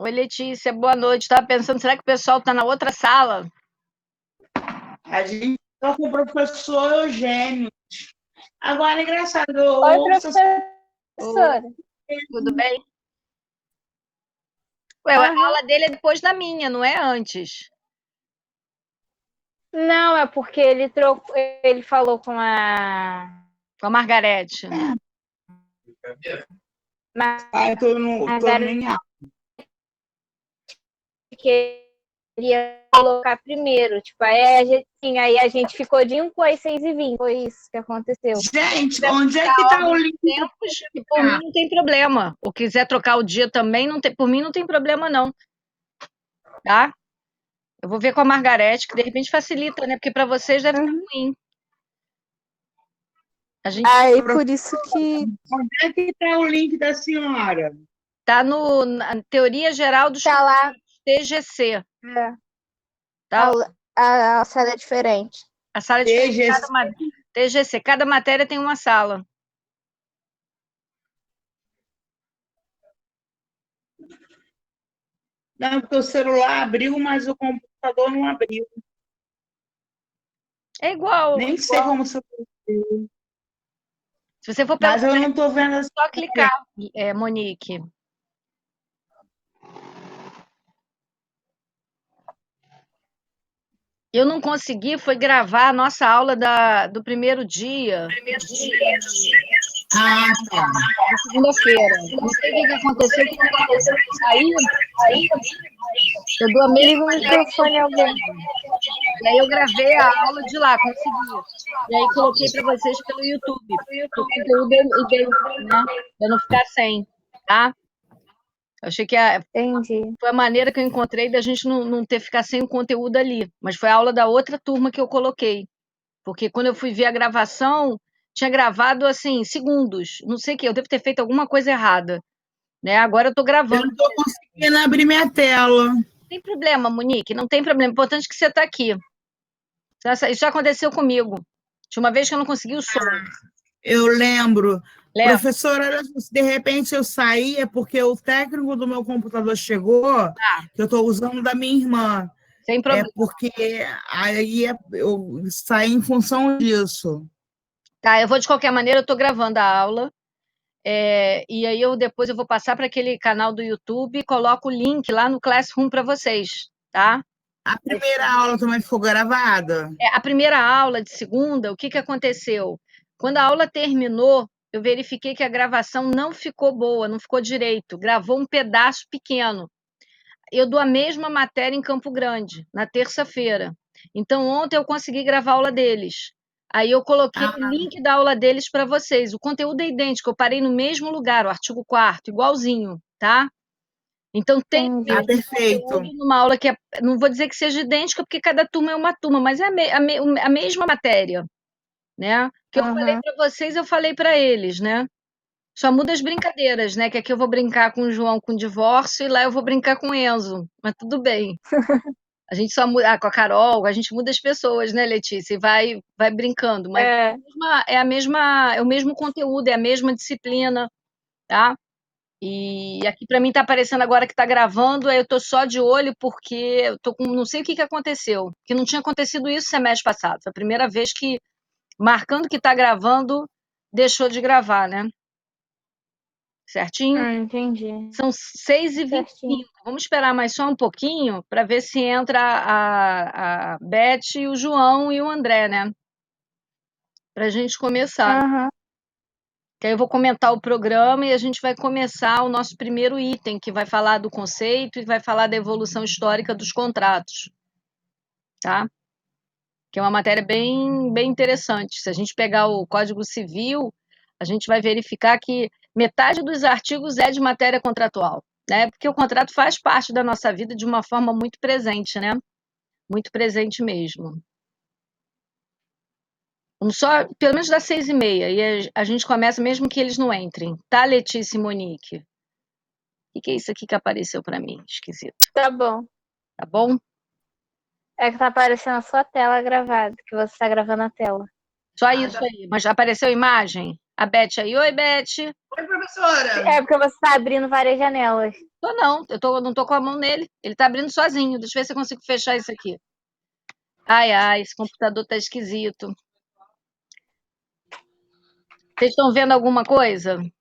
Oi, Letícia, boa noite. Estava pensando, será que o pessoal está na outra sala? A gente está com o professor Eugênio. Agora, é engraçado, eu Oi, ouço essas Oi, professora. tudo bem? Ué, a Aham. aula dele é depois da minha, não é antes. Não, é porque ele falou com a Com a Margarete. Ah, eu tô Margarida nem a- que ele ia colocar primeiro. Tipo, aí a gente ficou de 1 com as 6h20. Foi isso que aconteceu. Gente, Quiser onde é trocar que a tá ordem o dos link do tempos, e por mim ah, não tem problema. Ou quiser trocar o dia também, não tem, por mim não tem problema não, tá? Eu vou ver com a Margarete, que de repente facilita, né? Porque para vocês deve estar Uhum. ruim. A gente Aí por isso que onde é que tá o link da senhora? tá na teoria geral dos tá lá. TGC, É, tá? a sala é diferente. A sala é diferente, TGC. TGC, cada matéria tem uma sala. Não, porque o celular abriu, mas o computador não abriu. É igual, Nem sei como se. se você for pelo Mas eu não tô vendo é assim. só clicar, Monique. Eu não consegui, foi gravar a nossa aula do primeiro dia, Ah, tá. de segunda-feira. Não sei o que aconteceu, que quando eu consegui sair, eu dou a mesma Liga o matéria que eu microfone dei alguém. hoje. E aí eu gravei a aula de lá, consegui. E aí coloquei para vocês pelo YouTube. O conteúdo é idêntico, né? Pra não ficar sem, tá? Eu achei que Entendi. foi a maneira que eu encontrei da gente não ter ficar sem o conteúdo ali. Mas foi a aula da outra turma que eu coloquei. Porque quando eu fui ver a gravação, tinha gravado assim, segundos. Não sei o que, eu devo ter feito alguma coisa errada. Né? Agora eu estou Eu gravando. não tô conseguindo abrir minha tela. Não tem problema, Monique, não tem problema. O importante é que você está aqui. Isso já aconteceu comigo. Tinha uma vez que eu não consegui o som. Eu lembro. Lembra? Professora, olha só, se de repente eu sair, é porque o técnico do meu computador chegou, Tá, que eu estou usando da minha irmã. sem É problema. porque aí eu saí em função disso. Tá, eu vou de qualquer maneira, eu estou gravando a aula. E aí depois eu vou passar para aquele canal do YouTube e coloco o link lá no Classroom para vocês, tá? A primeira aula também ficou gravada. A primeira aula de segunda, o que que aconteceu? Quando a aula terminou, eu verifiquei que a gravação não ficou boa, não ficou direito, gravou um pedaço pequeno. Eu dou a mesma matéria em Campo Grande, na terça-feira. Então, ontem eu consegui gravar a aula deles. Aí eu coloquei o Ah, link da aula deles para vocês. O conteúdo é idêntico, eu parei no mesmo lugar, o artigo 4º, igualzinho, tá? Então tem o ah, Entendi. mesmo perfeito. conteúdo numa aula que não vou dizer que seja idêntica, porque cada turma é uma turma, mas é a mesma matéria, né? O que eu falei Aham. para vocês, eu falei para eles, né? Só muda as brincadeiras, né? Que aqui eu vou brincar com o João com divórcio e lá eu vou brincar com o Enzo. Mas tudo bem. A gente só muda, com a Carol, a gente muda as pessoas, né, Letícia? E vai brincando. Mas É, é o mesmo conteúdo, é a mesma disciplina, tá? E aqui para mim tá aparecendo agora que tá gravando, aí eu tô só de olho porque eu tô com, não sei o que que aconteceu, que não tinha acontecido isso semestre passado. Foi a primeira vez que, marcando que tá gravando, deixou de gravar, né? Certinho? entendi. São 6h25. Certinho. Vamos esperar mais só um pouquinho para ver se entra a Beth, o João e o André, né? Para a gente começar. Aham. Que aí eu vou comentar o programa e a gente vai começar o nosso primeiro item, que vai falar do conceito e vai falar da evolução histórica dos contratos, tá? Que é uma matéria bem interessante. Se a gente pegar o Código Civil, a gente vai verificar que metade dos artigos é de matéria contratual, né? Porque o contrato faz parte da nossa vida de uma forma muito presente, né? Muito presente mesmo. Vamos só, pelo menos das 6h30, e a gente começa mesmo que eles não entrem. Tá, Letícia e Monique? O que é isso aqui que apareceu para mim? Esquisito. Tá bom. Tá bom? É que tá aparecendo a sua tela gravada, que você tá gravando a tela. Só isso aí. Mas já apareceu a imagem? A Beth aí. Oi, Beth. Oi, professora. É porque você tá abrindo várias janelas. Não, não tô com a mão nele. Ele tá abrindo sozinho. Deixa eu ver se eu consigo fechar isso aqui. Ai, ai, esse computador tá esquisito. Vocês estão vendo alguma coisa? O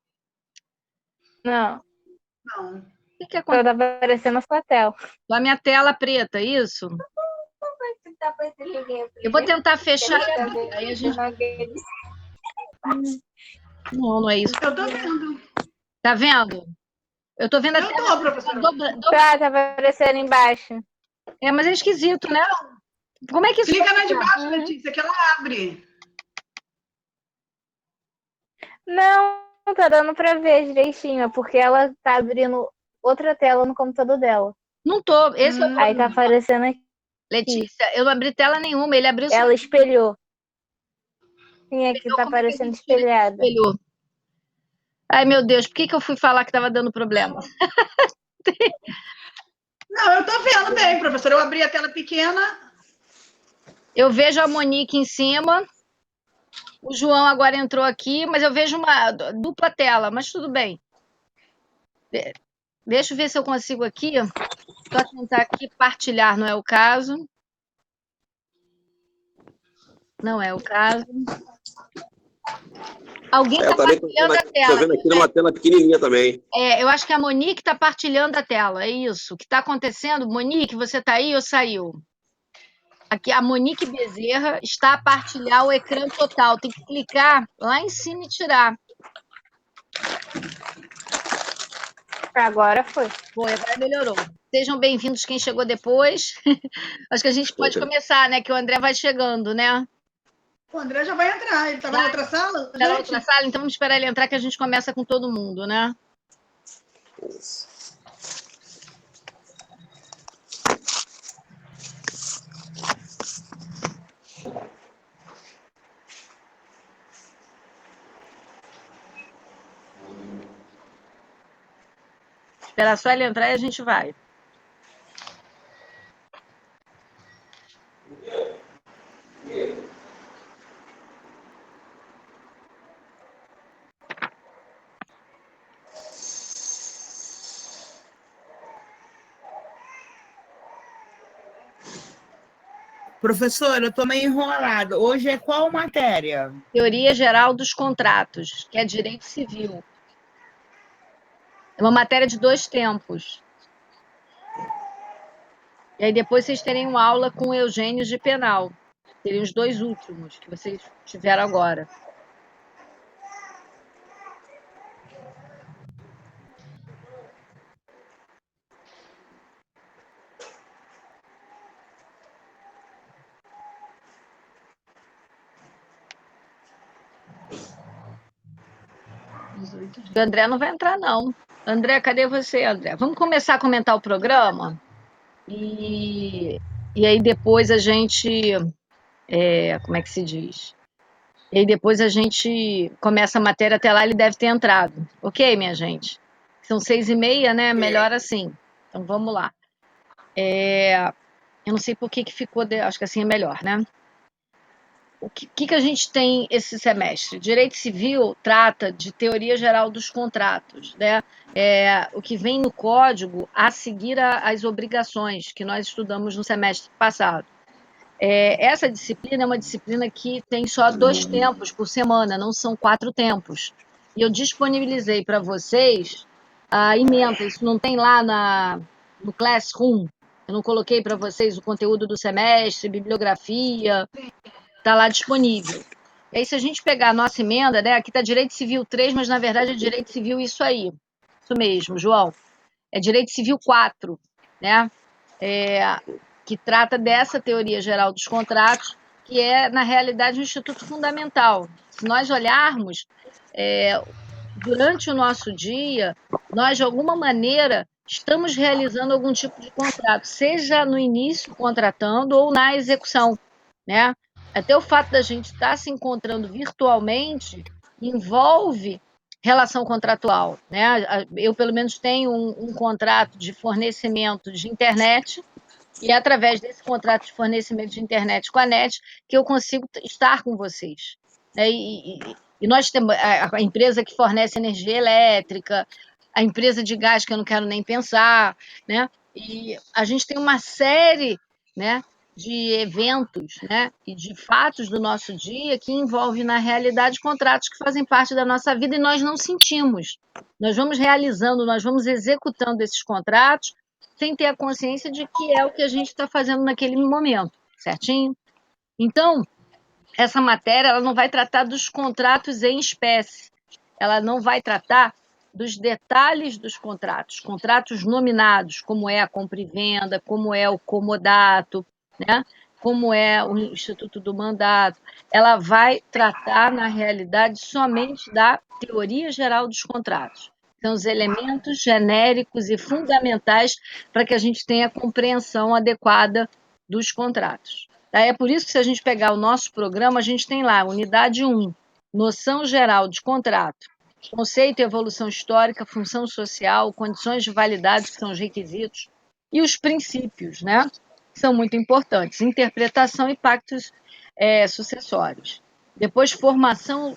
Não, Não. que só aconteceu? tá aparecendo a sua tela. A minha tela preta, isso? Eu vou tentar fechar aqui. Aí a gente. Não, não é isso. Eu tô vendo. Tá vendo? Eu tô vendo a Eu tela tô, professora. Tá aparecendo embaixo. É, mas é esquisito, né? Como é que isso Clica na de vai baixo, Uhum. Letícia, que ela abre. Não, tá dando pra ver direitinho, porque ela tá abrindo outra tela no computador dela. Não tô. Esse é o Aí tá problema. aparecendo aqui. Letícia, eu não abri tela nenhuma. Ele abriu só. Ela espelhou. Sim, aqui tá Como é que a aparecendo gente tira esse espelhada. espelho? Ai, meu Deus, por que eu fui falar que tava dando problema? Não, eu tô vendo bem, professora. Eu abri a tela pequena. Eu vejo a Monique em cima. O João agora entrou aqui, mas eu vejo uma dupla tela, mas tudo bem. Deixa eu ver se eu consigo aqui. Só tentar aqui partilhar, não é o caso. Não é o caso. Alguém está Também partilhando a tô tela. vendo aqui numa tela pequenininha também. Eu acho que a Monique está partilhando a tela. É isso. O que está acontecendo? Monique, você está aí ou saiu? Aqui, a Monique Bezerra está a partilhar o ecrã total. Tem que clicar lá em cima e tirar. Agora foi. Foi, agora melhorou. Sejam bem-vindos quem chegou depois. Acho que a gente pode começar, né? Que o André vai chegando, né? O André já vai entrar. Ele tava na outra sala, Tá na gente? outra sala, então vamos esperar ele entrar que a gente começa com todo mundo, né? Esperar só ele entrar e a gente vai. Professora, eu tô meio enrolada. Hoje é qual matéria? Teoria Geral dos Contratos, que é Direito Civil. É uma matéria de 2 tempos. E aí depois vocês terem uma aula com o Eugênio de Penal. Seriam os 2 últimos que vocês tiveram agora. O André não vai entrar, não. André, cadê você, André? Vamos começar a comentar o programa? E aí depois a gente. Como é que se diz? E aí depois a gente começa a matéria, até lá ele deve ter entrado. Ok, minha gente? São 6h30, né? Melhor assim. Então vamos lá. Eu não sei por que ficou. Acho que assim é melhor, né? O que a gente tem esse semestre? Direito Civil trata de teoria geral dos contratos, né? O que vem no código a seguir as obrigações que nós estudamos no semestre passado. Essa disciplina é uma disciplina que tem só 2 tempos por semana, não são 4 tempos. E eu disponibilizei para vocês a ementa, isso não tem lá no Classroom. Eu não coloquei para vocês o conteúdo do semestre, bibliografia, está lá disponível. E aí, se a gente pegar a nossa emenda, né, aqui está Direito Civil 3, mas na verdade é Direito Civil isso aí. Isso mesmo, João. É Direito Civil 4, né? Que trata dessa teoria geral dos contratos, que é, na realidade, um instituto fundamental. Se nós olharmos, durante o nosso dia, nós, de alguma maneira, estamos realizando algum tipo de contrato, seja no início contratando ou na execução, né? Até o fato da gente estar se encontrando virtualmente envolve relação contratual, né? Eu, pelo menos, tenho um contrato de fornecimento de internet e é através desse contrato de fornecimento de internet com a NET que eu consigo estar com vocês. E nós temos a empresa que fornece energia elétrica, a empresa de gás que eu não quero nem pensar, né? E a gente tem uma série, né, de eventos, né, e de fatos do nosso dia que envolve na realidade contratos que fazem parte da nossa vida e nós não sentimos. Nós vamos realizando, nós vamos executando esses contratos sem ter a consciência de que é o que a gente está fazendo naquele momento, certinho? Então, essa matéria ela não vai tratar dos contratos em espécie, ela não vai tratar dos detalhes dos contratos nominados, como é a compra e venda, como é o comodato, né? Como é o Instituto do Mandato. Ela vai tratar, na realidade, somente da teoria geral dos contratos. São os elementos genéricos e fundamentais para que a gente tenha a compreensão adequada dos contratos. É por isso que, se a gente pegar o nosso programa, a gente tem lá, unidade 1, noção geral de contrato, conceito e evolução histórica, função social, condições de validade, que são os requisitos, e os princípios, né? Que são muito importantes, interpretação e pactos sucessórios. Depois, formação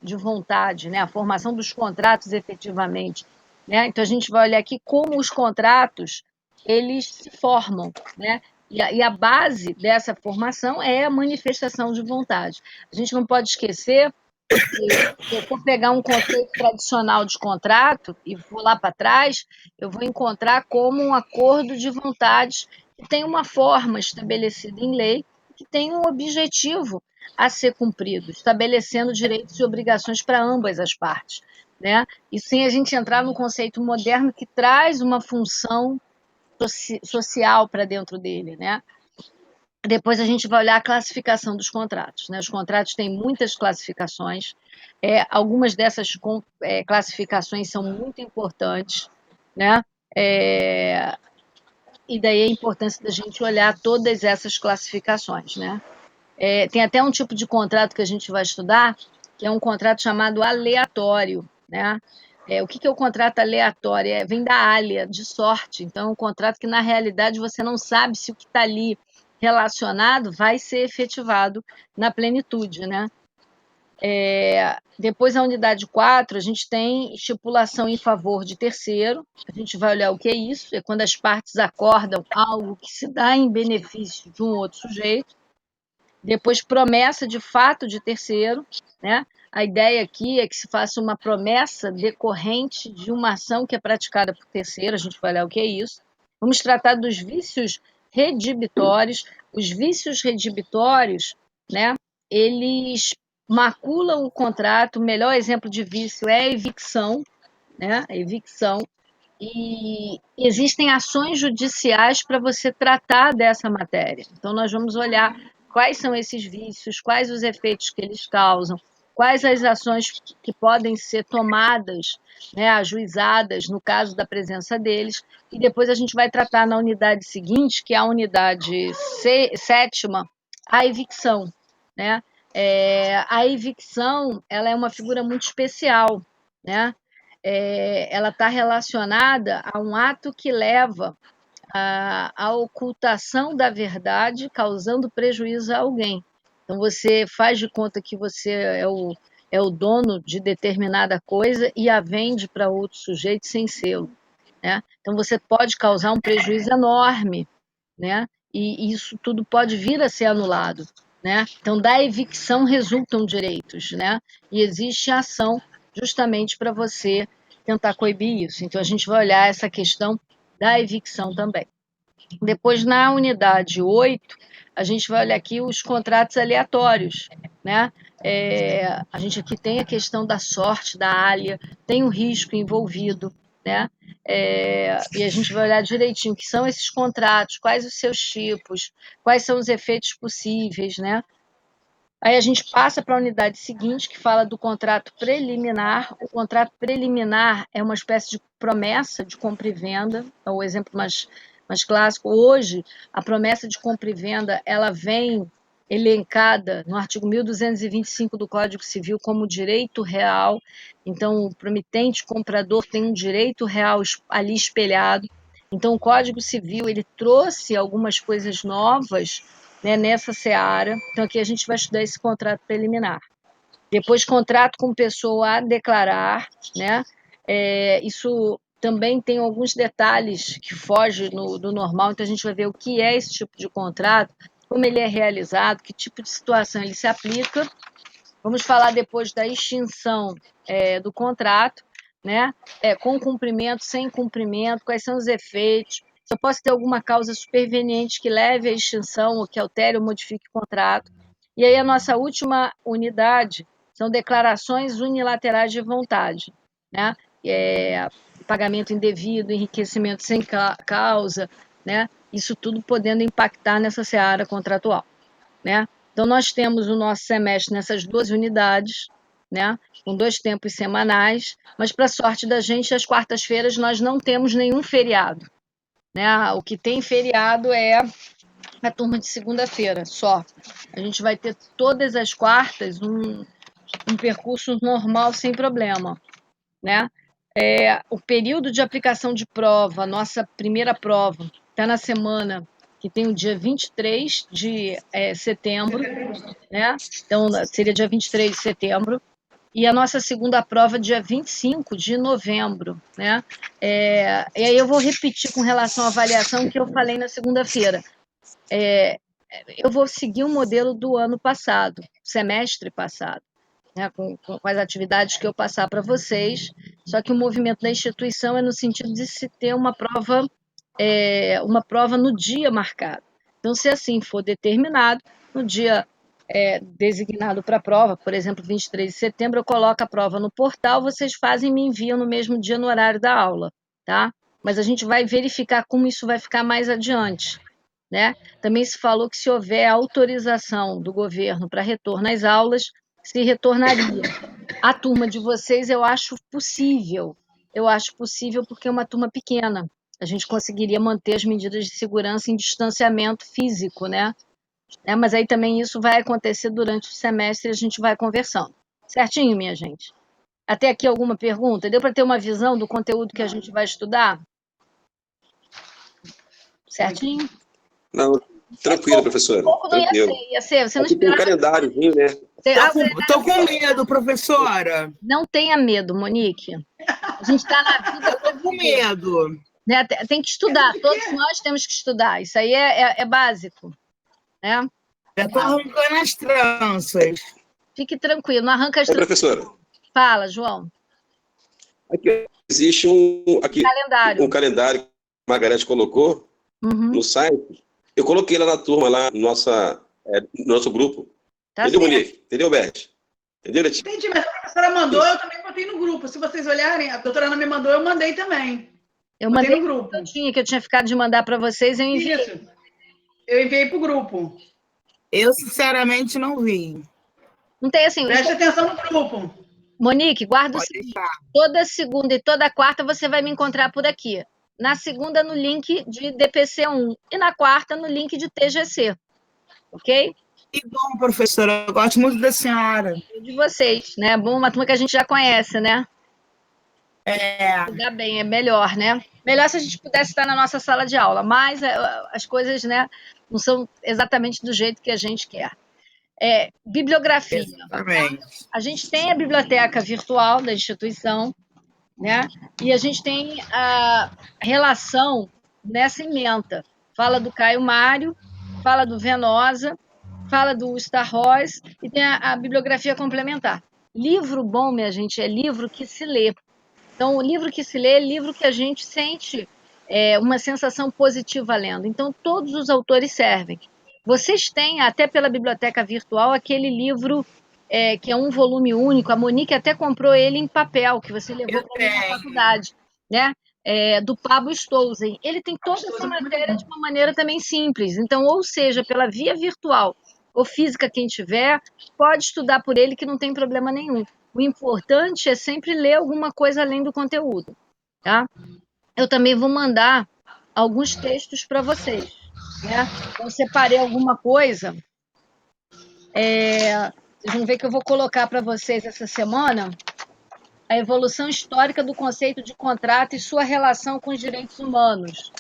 de vontade, né? A formação dos contratos efetivamente. Né? Então, a gente vai olhar aqui como os contratos eles se formam, né? E a base dessa formação é a manifestação de vontade. A gente não pode esquecer que, se eu for pegar um conceito tradicional de contrato e for lá para trás, eu vou encontrar como um acordo de vontades que tem uma forma estabelecida em lei, que tem um objetivo a ser cumprido, estabelecendo direitos e obrigações para ambas as partes. Né? E sem a gente entrar no conceito moderno que traz uma função social para dentro dele, né? Depois a gente vai olhar a classificação dos contratos, né? Os contratos têm muitas classificações, algumas dessas classificações são muito importantes, né? E daí a importância da gente olhar todas essas classificações, né? Tem até um tipo de contrato que a gente vai estudar, que é um contrato chamado aleatório, né? O que é o contrato aleatório? Vem da alea, de sorte. Então, é um contrato que, na realidade, você não sabe se o que está ali relacionado vai ser efetivado na plenitude, né? Depois, a unidade 4, a gente tem estipulação em favor de terceiro. A gente vai olhar o que é isso. É quando as partes acordam algo que se dá em benefício de um outro sujeito. Depois, promessa de fato de terceiro, né? A ideia aqui é que se faça uma promessa decorrente de uma ação que é praticada por terceiro, a gente vai olhar o que é isso. Vamos tratar dos vícios redibitórios. Os vícios redibitórios, né? Eles maculam o contrato. O melhor exemplo de vício é a evicção, né? A evicção. E existem ações judiciais para você tratar dessa matéria. Então, nós vamos olhar quais são esses vícios, quais os efeitos que eles causam, quais as ações que podem ser tomadas, né, ajuizadas no caso da presença deles, e depois a gente vai tratar na unidade seguinte, que é a unidade 7ª, a evicção. Né? A evicção ela é uma figura muito especial, né? Ela está relacionada a um ato que leva à ocultação da verdade, causando prejuízo a alguém. Então, você faz de conta que você é o dono de determinada coisa e a vende para outro sujeito sem sê-lo. Né? Então, você pode causar um prejuízo enorme, né? E isso tudo pode vir a ser anulado. Né? Então, da evicção resultam direitos, né? E existe ação justamente para você tentar coibir isso. Então, a gente vai olhar essa questão da evicção também. Depois, na unidade 8, a gente vai olhar aqui os contratos aleatórios, né? A gente aqui tem a questão da sorte, da alha, tem o risco envolvido, né? E a gente vai olhar direitinho o que são esses contratos, quais os seus tipos, quais são os efeitos possíveis, né? Aí a gente passa para a unidade seguinte, que fala do contrato preliminar. O contrato preliminar é uma espécie de promessa de compra e venda, é o exemplo mais clássico. Hoje, a promessa de compra e venda ela vem elencada no artigo 1225 do Código Civil como direito real. Então, o promitente comprador tem um direito real ali espelhado. Então, o Código Civil ele trouxe algumas coisas novas, né, nessa seara. Então, aqui a gente vai estudar esse contrato preliminar. Depois, contrato com pessoa a declarar, né? Isso também tem alguns detalhes que fogem do normal, então a gente vai ver o que é esse tipo de contrato, como ele é realizado, que tipo de situação ele se aplica. Vamos falar depois da extinção do contrato, né? Com cumprimento, sem cumprimento, quais são os efeitos, se eu posso ter alguma causa superveniente que leve à extinção ou que altere ou modifique o contrato. E aí a nossa última unidade são declarações unilaterais de vontade, né? Pagamento indevido, enriquecimento sem causa, né? Isso tudo podendo impactar nessa seara contratual, né? Então, nós temos o nosso semestre nessas 2 unidades, né? Com 2 tempos semanais, mas, para sorte da gente, às quartas-feiras nós não temos nenhum feriado, né? O que tem feriado é a turma de segunda-feira, só. A gente vai ter todas as quartas um percurso normal, sem problema, né? O período de aplicação de prova, nossa primeira prova, está na semana que tem o dia 23 de setembro, né? Então, seria dia 23 de setembro. E a nossa segunda prova, dia 25 de novembro, né? E aí eu vou repetir com relação à avaliação que eu falei na segunda-feira. Eu vou seguir o modelo do ano passado, semestre passado, né? Com as atividades que eu passar para vocês, só que o movimento da instituição é no sentido de se ter uma prova no dia marcado. Então, se assim for determinado, no dia designado para a prova, por exemplo, 23 de setembro, eu coloco a prova no portal, vocês fazem e me enviam no mesmo dia, no horário da aula, tá? Mas a gente vai verificar como isso vai ficar mais adiante, né? Também se falou que se houver autorização do governo para retorno às aulas, se retornaria. A turma de vocês eu acho possível porque é uma turma pequena. A gente conseguiria manter as medidas de segurança em distanciamento físico, né? Mas aí também isso vai acontecer durante o semestre e a gente vai conversando. Certinho, minha gente? Até aqui alguma pergunta? Deu para ter uma visão do conteúdo que a gente vai estudar? Certinho? Não, tranquilo, professora. Pouco não Tranquilo. ia ser. Você não Aqui tem um esperava. calendáriozinho, né? Tô com medo, professora. Não tenha medo, Monique. A gente está na vida. Tô com medo. Né? Tem que estudar. Todos nós temos que estudar. Isso aí é básico, né? Já tô arrancando as tranças. Fique tranquilo, não arranca as Professora. Fala, João. Aqui existe Calendário. um calendário que a Margarete colocou no site. Eu coloquei lá na turma, lá no nosso grupo. Tá Entendeu, certo. Monique? Entendeu, Beth? Entendeu, Letícia? Entendi, mas a professora mandou, eu também botei no grupo. Se vocês olharem, a doutora Ana me mandou, eu mandei também. Eu Botei mandei no grupo. que eu tinha ficado de mandar para vocês, eu enviei. Isso. Eu enviei para o grupo. Eu, sinceramente, não vi. Não tem assim. Preste atenção no grupo. Monique, guarda o Pode seguinte: deixar. toda segunda e toda quarta você vai me encontrar por aqui. Na segunda, no link de DPC1. E na quarta, no link de TGC. Ok? Que bom, professora. Eu gosto muito da senhora. De vocês, né? Bom, uma turma que a gente já conhece, né? Dá bem, é melhor, né? Melhor se a gente pudesse estar na nossa sala de aula, mas as coisas, né, não são exatamente do jeito que a gente quer. Bibliografia. Exatamente. A gente tem a biblioteca virtual da instituição, né? E a gente tem a relação nessa ementa. Fala do Caio Mário, fala do Venosa, fala do Star Wars e tem a bibliografia complementar. Livro bom, minha gente, é livro que se lê. Então, o livro que se lê é livro que a gente sente uma sensação positiva lendo. Então, todos os autores servem. Vocês têm, até pela biblioteca virtual, aquele livro que é um volume único. A Monique até comprou ele em papel, que você levou para mim na faculdade, né? Do Pablo Stolzen. Ele tem toda essa matéria de uma maneira também simples. Então, ou seja, pela via virtual ou física, quem tiver, pode estudar por ele, que não tem problema nenhum. O importante é sempre ler alguma coisa além do conteúdo, tá? Eu também vou mandar alguns textos para vocês, né? Eu separei alguma coisa. Vocês vão ver que eu vou colocar para vocês essa semana a evolução histórica do conceito de contrato e sua relação com os direitos humanos.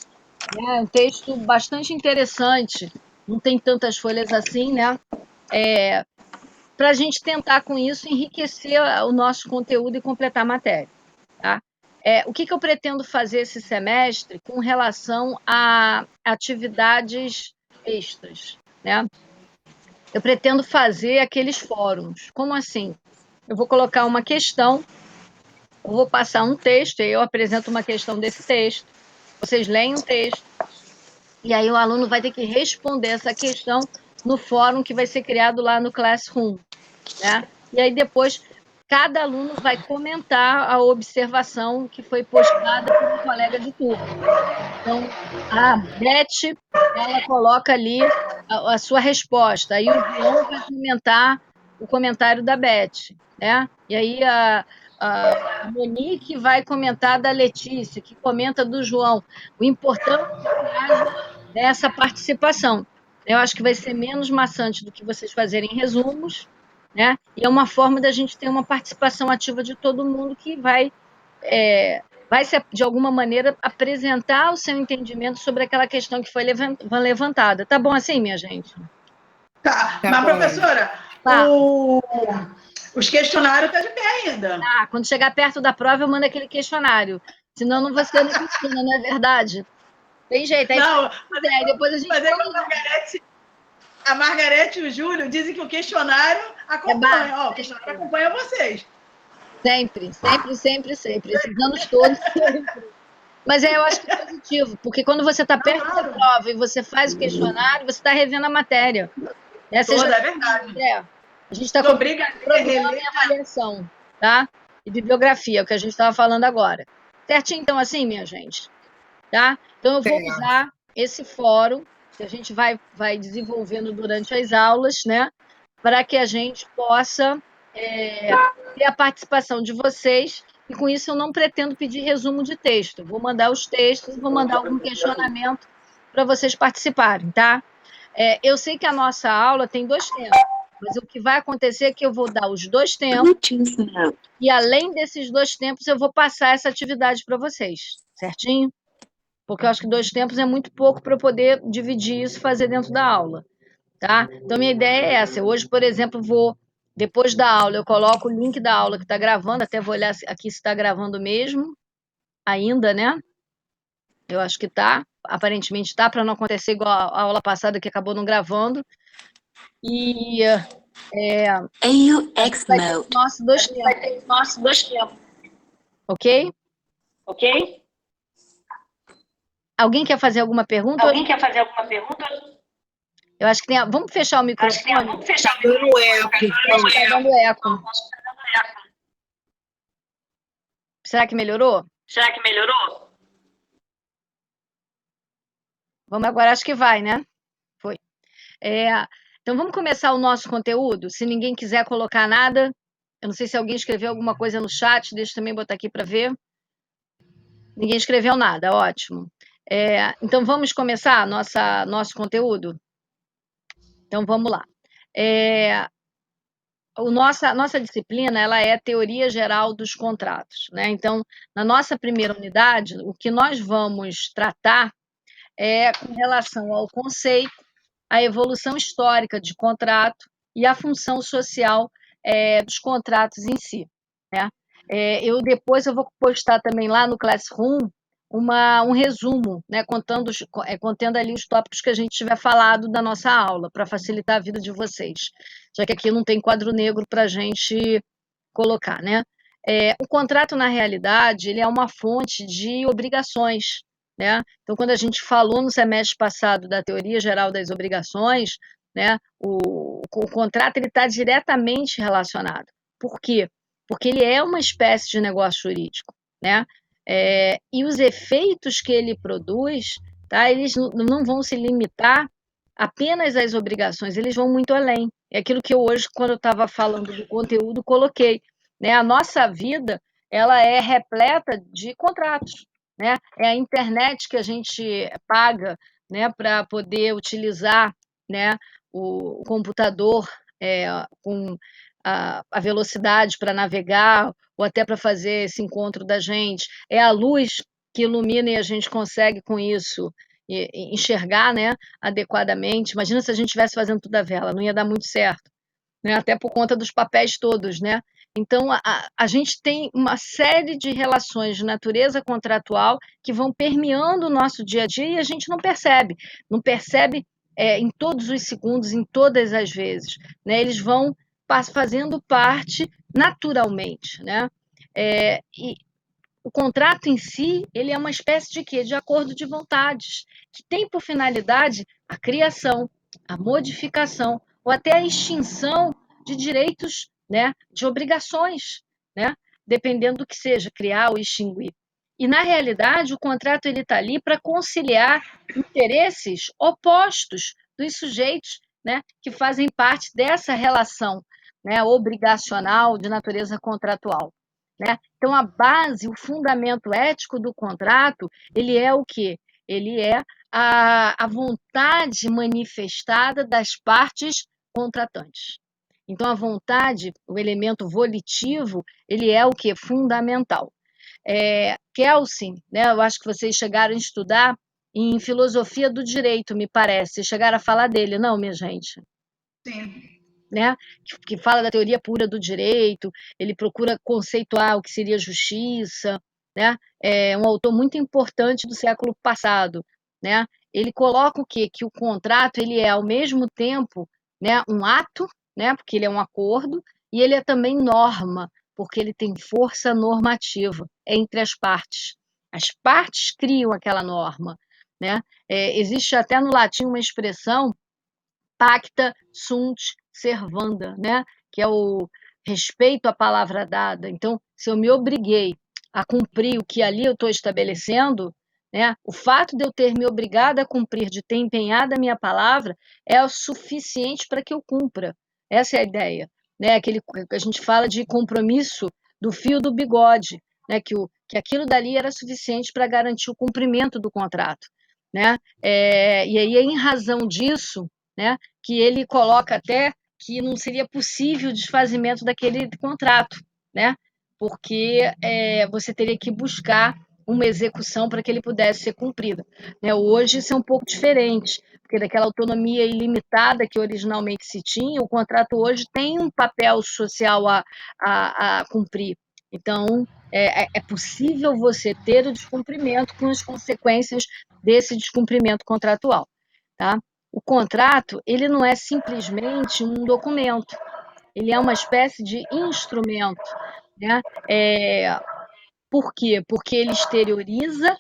É um texto bastante interessante, não tem tantas folhas assim, né? Para a gente tentar, com isso, enriquecer o nosso conteúdo e completar a matéria. Tá? O que eu pretendo fazer esse semestre com relação a atividades extras, né? Eu pretendo fazer aqueles fóruns. Como assim? Eu vou colocar uma questão, eu vou passar um texto, eu apresento uma questão desse texto, vocês leem um texto, e aí o aluno vai ter que responder essa questão no fórum que vai ser criado lá no Classroom, né? E aí depois cada aluno vai comentar a observação que foi postada por um colega de turma. Então, a Beth, ela coloca ali a sua resposta, aí o João vai comentar o comentário da Beth, né? E aí a Monique vai comentar da Letícia, que comenta do João. O importante é que haja essa participação. Eu acho que vai ser menos maçante do que vocês fazerem resumos, né? E é uma forma da gente ter uma participação ativa de todo mundo que vai de alguma maneira, apresentar o seu entendimento sobre aquela questão que foi levantada. Tá bom assim, minha gente? Tá. Tá Mas, bom. professora, Tá. os questionários estão de pé ainda. Quando chegar perto da prova, eu mando aquele questionário. Senão não você não questiona, não é verdade? Tem jeito. Aí, Não, aí depois a gente a Margarete e o Júlio dizem que o questionário acompanha. O questionário acompanha vocês. Sempre. Esses anos todos, sempre. Mas eu acho que é positivo, porque quando você está perto da prova e você faz o questionário, você está revendo a matéria. É verdade. A gente está com programa e avaliação, tá? E bibliografia, o que a gente estava falando agora. Certinho, então, assim, minha gente? Tá? Então, eu vou usar esse fórum que a gente vai desenvolvendo durante as aulas, né? Para que a gente possa ter a participação de vocês. E com isso eu não pretendo pedir resumo de texto. Vou mandar os textos, vou mandar algum questionamento para vocês participarem, tá? Eu sei que a nossa aula tem 2 tempos, mas o que vai acontecer é que eu vou dar os 2 tempos e, além desses 2 tempos, eu vou passar essa atividade para vocês, certinho? Porque eu acho que 2 tempos é muito pouco para eu poder dividir isso e fazer dentro da aula, tá? Então, minha ideia é essa. Hoje, por exemplo, depois da aula, eu coloco o link da aula que está gravando, até vou olhar aqui se está gravando mesmo, ainda, né? Eu acho que está, aparentemente está, para não acontecer igual a aula passada que acabou não gravando. E AUX mode. Nosso 2 tempos. Ok? Alguém quer fazer alguma pergunta? Eu acho que tem. Vamos fechar o microfone? Dando eco. Está dando eco. Será que melhorou? Vamos agora, acho que vai, né? Foi. Então, vamos começar o nosso conteúdo? Se ninguém quiser colocar nada, eu não sei se alguém escreveu alguma coisa no chat, deixa eu também botar aqui para ver. Ninguém escreveu nada, ótimo. Então, vamos começar nosso conteúdo? Então, vamos lá. Nossa disciplina, ela é Teoria Geral dos Contratos, né? Então, na nossa primeira unidade, o que nós vamos tratar é com relação ao conceito, a evolução histórica de contrato e a função social dos contratos em si, né? Depois eu vou postar também lá no Classroom um resumo, né, contendo ali os tópicos que a gente tiver falado da nossa aula, para facilitar a vida de vocês, já que aqui não tem quadro negro para a gente colocar, né? O contrato, na realidade, ele é uma fonte de obrigações, né? Então, quando a gente falou no semestre passado da Teoria Geral das Obrigações, né, o contrato está diretamente relacionado. Por quê? Porque ele é uma espécie de negócio jurídico, né? E os efeitos que ele produz, tá, eles não vão se limitar apenas às obrigações, eles vão muito além. É aquilo que eu hoje, quando eu estava falando do conteúdo, coloquei, né? A nossa vida, ela é repleta de contratos, né? É a internet que a gente paga, né, para poder utilizar, né, o computador com a velocidade para navegar ou até para fazer esse encontro da gente. É a luz que ilumina e a gente consegue com isso enxergar, né, adequadamente. Imagina se a gente estivesse fazendo tudo à vela, não ia dar muito certo, né? Até por conta dos papéis todos, né? Então, a gente tem uma série de relações de natureza contratual que vão permeando o nosso dia a dia e a gente não percebe. Não percebe em todos os segundos, em todas as vezes. Né? Eles vão fazendo parte naturalmente. Né? E o contrato em si, ele é uma espécie de quê? De acordo de vontades, que tem por finalidade a criação, a modificação ou até a extinção de direitos, né, de obrigações, né, dependendo do que seja, criar ou extinguir. E, na realidade, o contrato está ali para conciliar interesses opostos dos sujeitos, né, que fazem parte dessa relação, né, obrigacional de natureza contratual. Né? Então, a base, o fundamento ético do contrato, ele é o quê? Ele é a vontade manifestada das partes contratantes. Então, a vontade, o elemento volitivo, ele é o quê? Fundamental. Kelsen, né, eu acho que vocês chegaram a estudar em filosofia do direito, me parece. Chegaram a falar dele, não, minha gente? Sim. Né, que fala da teoria pura do direito, ele procura conceituar o que seria justiça, né? É um autor muito importante do século passado, né? Ele coloca o quê? Que o contrato ele é ao mesmo tempo, né, um ato, né, porque ele é um acordo, e ele é também norma, porque ele tem força normativa entre as partes. As partes criam aquela norma, né? Existe até no latim uma expressão pacta sunt servanda, né? Que é o respeito à palavra dada. Então, se eu me obriguei a cumprir o que ali eu estou estabelecendo, né? O fato de eu ter me obrigado a cumprir, de ter empenhado a minha palavra, é o suficiente para que eu cumpra. Essa é a ideia, né? Aquele que a gente fala de compromisso do fio do bigode, né? Que aquilo dali era suficiente para garantir o cumprimento do contrato, né? E aí, em razão disso, né, que ele coloca até que não seria possível o desfazimento daquele contrato, né, porque você teria que buscar uma execução para que ele pudesse ser cumprido. Né? Hoje isso é um pouco diferente, porque daquela autonomia ilimitada que originalmente se tinha, o contrato hoje tem um papel social a cumprir. Então, é possível você ter o descumprimento com as consequências desse descumprimento contratual. Tá? O contrato, ele não é simplesmente um documento, ele é uma espécie de instrumento, né? Por quê? Porque ele exterioriza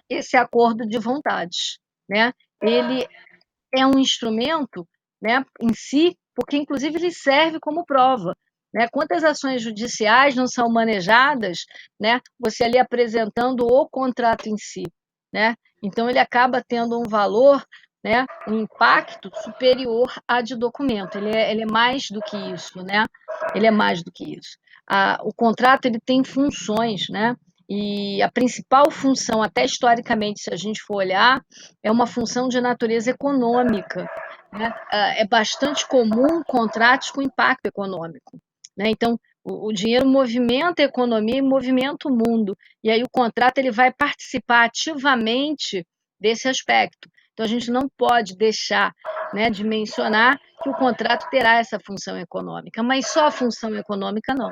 esse acordo de vontades, né? Ele é um instrumento, né, em si, porque inclusive ele serve como prova, né? Quantas ações judiciais não são manejadas, né? Você ali apresentando o contrato em si, né? Então ele acaba tendo um valor, né, um impacto superior a de documento. Ele é mais do que isso, né? Ele é mais do que isso. O contrato ele tem funções, né? E a principal função, até historicamente, se a gente for olhar, é uma função de natureza econômica. Né? É bastante comum contratos com impacto econômico. Né? Então, o dinheiro movimenta a economia e movimenta o mundo. E aí o contrato ele vai participar ativamente desse aspecto. Então, a gente não pode deixar, né, de mencionar que o contrato terá essa função econômica, mas só a função econômica não.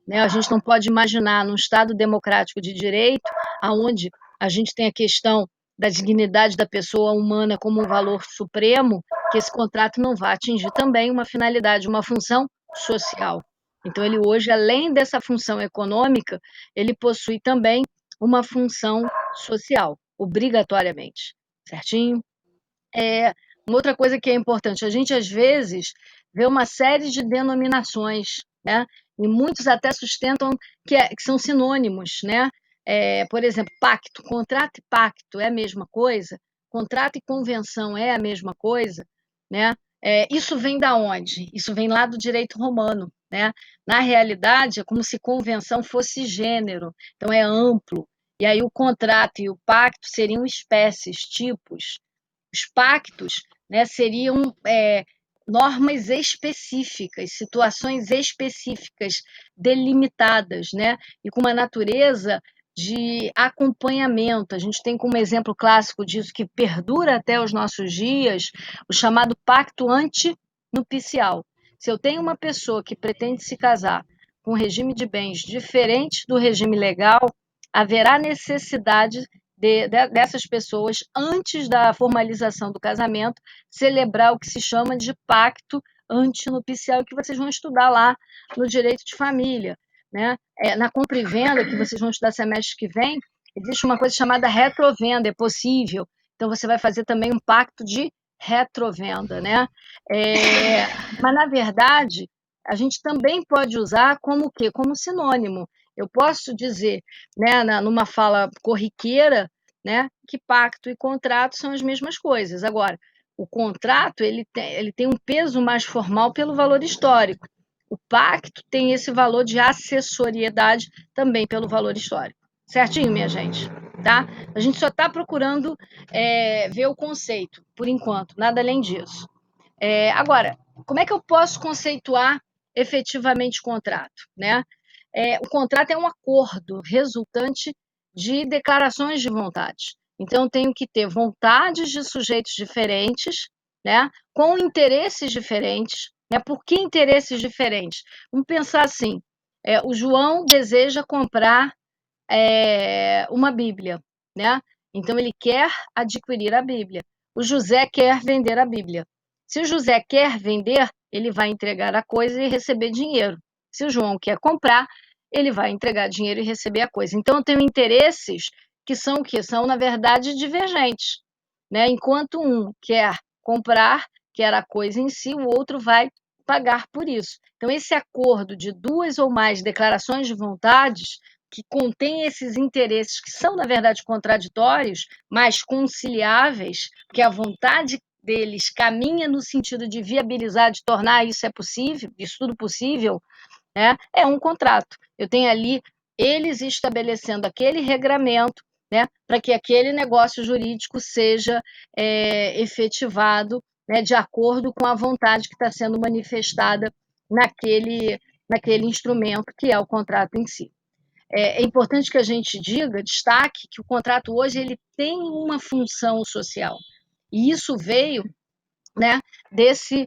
Né? A gente não pode imaginar num Estado democrático de direito, onde a gente tem a questão da dignidade da pessoa humana como um valor supremo, que esse contrato não vai atingir também uma finalidade, uma função social. Então, ele hoje, além dessa função econômica, ele possui também uma função social, obrigatoriamente, certinho? Uma outra coisa que é importante, a gente às vezes vê uma série de denominações, né? E muitos até sustentam que são sinônimos, né? Por exemplo, pacto, contrato e pacto é a mesma coisa, contrato e convenção é a mesma coisa, né? Isso vem da onde? Isso vem lá do direito romano, né? Na realidade, é como se convenção fosse gênero, então é amplo. E aí o contrato e o pacto seriam espécies, tipos. Os pactos, né, seriam normas específicas, situações específicas, delimitadas, né, e com uma natureza de acompanhamento. A gente tem como exemplo clássico disso, que perdura até os nossos dias, o chamado pacto antinupcial. Se eu tenho uma pessoa que pretende se casar com regime de bens diferente do regime legal, haverá necessidade dessas pessoas, antes da formalização do casamento, celebrar o que se chama de pacto antinupcial, que vocês vão estudar lá no direito de família, né? Na compra e venda, que vocês vão estudar semestre que vem, existe uma coisa chamada retrovenda, é possível. Então, você vai fazer também um pacto de retrovenda, né? Mas, na verdade, a gente também pode usar como o quê? Como sinônimo. Eu posso dizer, né, numa fala corriqueira, né, que pacto e contrato são as mesmas coisas. Agora, o contrato ele tem um peso mais formal pelo valor histórico. O pacto tem esse valor de acessoriedade também pelo valor histórico. Certinho, minha gente? Tá? A gente só está procurando ver o conceito, por enquanto, nada além disso. Agora, como é que eu posso conceituar efetivamente o contrato, né? O contrato é um acordo resultante de declarações de vontade. Então, eu tenho que ter vontades de sujeitos diferentes, né? Com interesses diferentes, né? Por que interesses diferentes? Vamos pensar assim: o João deseja comprar uma Bíblia, né? Então, ele quer adquirir a Bíblia. O José quer vender a Bíblia. Se o José quer vender, ele vai entregar a coisa e receber dinheiro. Se o João quer comprar, ele vai entregar dinheiro e receber a coisa. Então, eu tenho interesses que são o quê? São, na verdade, divergentes, né? Enquanto um quer comprar, quer a coisa em si, o outro vai pagar por isso. Então, esse acordo de duas ou mais declarações de vontades que contém esses interesses que são, na verdade, contraditórios, mas conciliáveis, porque a vontade deles caminha no sentido de viabilizar, de tornar isso possível, isso tudo possível, né? É um contrato. Eu tenho ali eles estabelecendo aquele regramento, né, para que aquele negócio jurídico seja efetivado, né, de acordo com a vontade que está sendo manifestada naquele instrumento que é o contrato em si. É importante que a gente destaque que o contrato hoje ele tem uma função social. E isso veio, né, desse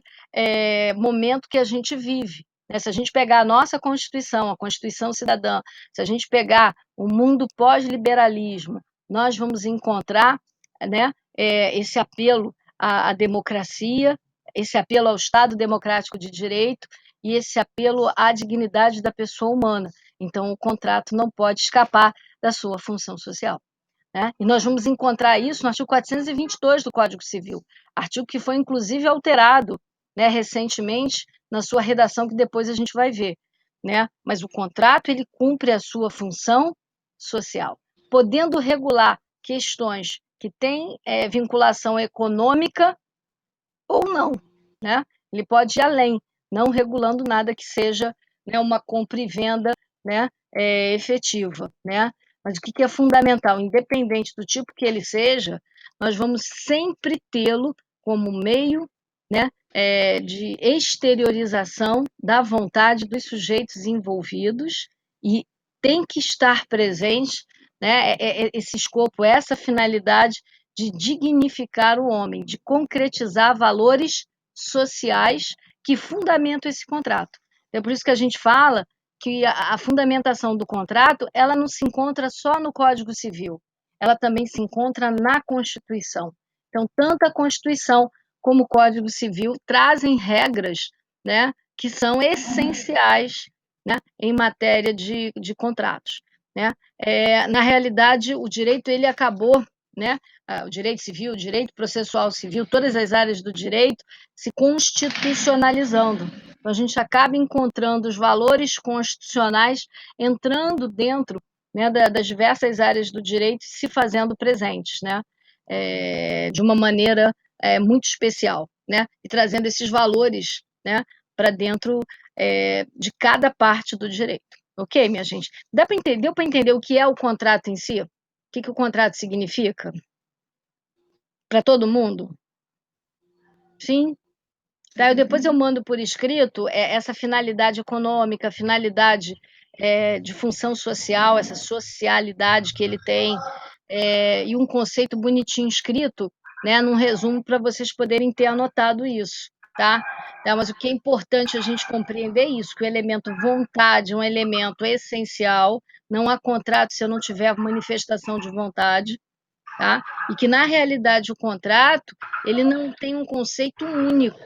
momento que a gente vive. Né? Se a gente pegar a nossa Constituição, a Constituição Cidadã, se a gente pegar o mundo pós-liberalismo, nós vamos encontrar, né, esse apelo à democracia, esse apelo ao Estado democrático de direito e esse apelo à dignidade da pessoa humana. Então, o contrato não pode escapar da sua função social. Né? E nós vamos encontrar isso no artigo 422 do Código Civil, artigo que foi, inclusive, alterado, né, recentemente na sua redação, que depois a gente vai ver. Né? Mas o contrato ele cumpre a sua função social, podendo regular questões que têm vinculação econômica ou não. Né? Ele pode ir além, não regulando nada que seja, né, uma compra e venda, né, efetiva. Né? Mas o que é fundamental, independente do tipo que ele seja, nós vamos sempre tê-lo como meio, né, de exteriorização da vontade dos sujeitos envolvidos e tem que estar presente, né, esse escopo, essa finalidade de dignificar o homem, de concretizar valores sociais que fundamentam esse contrato. É por isso que a gente fala que a fundamentação do contrato ela não se encontra só no Código Civil, ela também se encontra na Constituição. Então, tanto a Constituição como o Código Civil trazem regras, né, que são essenciais, né, em matéria de contratos. Né? Na realidade, o direito ele acabou, né, o direito civil, o direito processual civil, todas as áreas do direito se constitucionalizando. Então, a gente acaba encontrando os valores constitucionais entrando dentro, né, das diversas áreas do direito e se fazendo presentes, né, de uma maneira muito especial, né, e trazendo esses valores, né, para dentro de cada parte do direito. Ok, minha gente? Deu para entender o que é o contrato em si? O que o contrato significa? Para todo mundo? Sim? Tá, depois eu mando por escrito essa finalidade econômica, finalidade de função social, essa socialidade que ele tem, e um conceito bonitinho escrito, né, num resumo para vocês poderem ter anotado isso. tá? Mas o que é importante a gente compreender é isso, que o elemento vontade é um elemento essencial, não há contrato se eu não tiver manifestação de vontade, tá? E que, na realidade, o contrato, ele não tem um conceito único,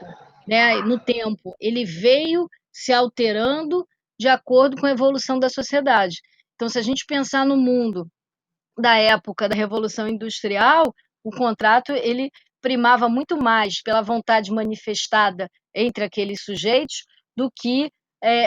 né, no tempo. Ele veio se alterando de acordo com a evolução da sociedade. Então, se a gente pensar no mundo da época da Revolução Industrial, o contrato ele primava muito mais pela vontade manifestada entre aqueles sujeitos do que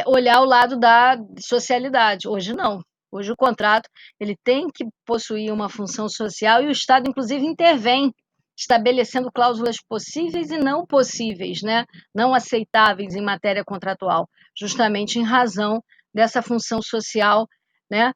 olhar o lado da socialidade. Hoje não. Hoje o contrato ele tem que possuir uma função social e o Estado, inclusive, intervém, estabelecendo cláusulas possíveis e não possíveis, né? Não aceitáveis em matéria contratual, justamente em razão dessa função social, né?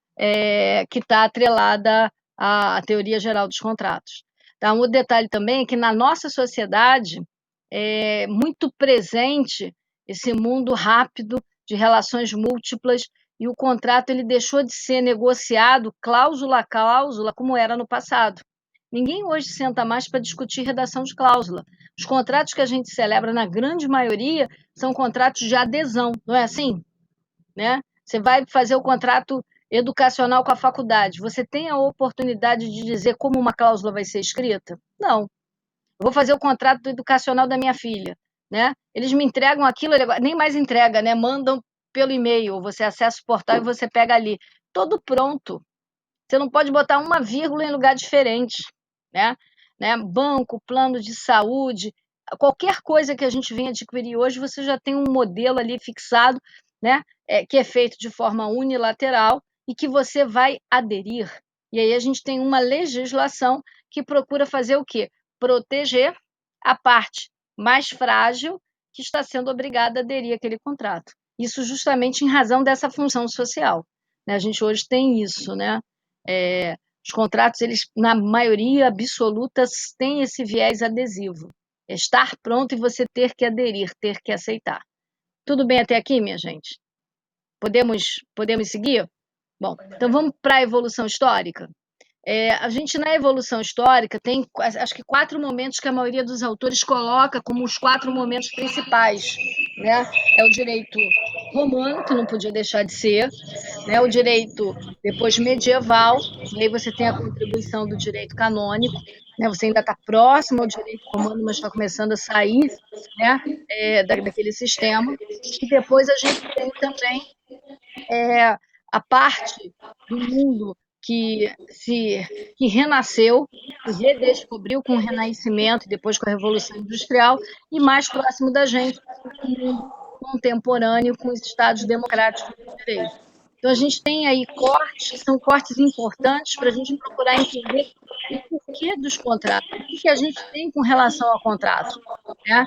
Que está atrelada à teoria geral dos contratos. Tá? Um detalhe também é que na nossa sociedade é muito presente esse mundo rápido de relações múltiplas e o contrato ele deixou de ser negociado cláusula a cláusula como era no passado. Ninguém hoje senta mais para discutir redação de cláusula. Os contratos que a gente celebra, na grande maioria, são contratos de adesão, não é assim? Né? Você vai fazer o contrato educacional com a faculdade. Você tem a oportunidade de dizer como uma cláusula vai ser escrita? Não. Eu vou fazer o contrato educacional da minha filha, né? Eles me entregam aquilo, nem mais entrega, né? Mandam pelo e-mail, você acessa o portal e você pega ali. Todo pronto. Você não pode botar uma vírgula em lugar diferente, né? Banco, plano de saúde, qualquer coisa que a gente venha adquirir hoje, você já tem um modelo ali fixado, né? Que é feito de forma unilateral e que você vai aderir. E aí a gente tem uma legislação que procura fazer o quê? Proteger a parte mais frágil que está sendo obrigada a aderir àquele contrato. Isso justamente em razão dessa função social. Né? A gente hoje tem isso, né? Os contratos, eles, na maioria absoluta, têm esse viés adesivo. É estar pronto e você ter que aderir, ter que aceitar. Tudo bem até aqui, minha gente? Podemos seguir? Bom, então vamos para a evolução histórica? A gente, na evolução histórica, tem, acho que 4 momentos que a maioria dos autores coloca como os 4 momentos principais. Né? É o direito romano, que não podia deixar de ser, né? O direito depois medieval, e aí você tem a contribuição do direito canônico, né? Você ainda está próximo ao direito romano, mas está começando a sair, né? Daquele sistema. E depois a gente tem também a parte do mundo que renasceu, se redescobriu com o Renascimento e depois com a Revolução Industrial, e mais próximo da gente, o mundo contemporâneo com os Estados democráticos do direito. Então, a gente tem aí cortes, que são cortes importantes para a gente procurar entender o porquê dos contratos, o que a gente tem com relação ao contrato. Né?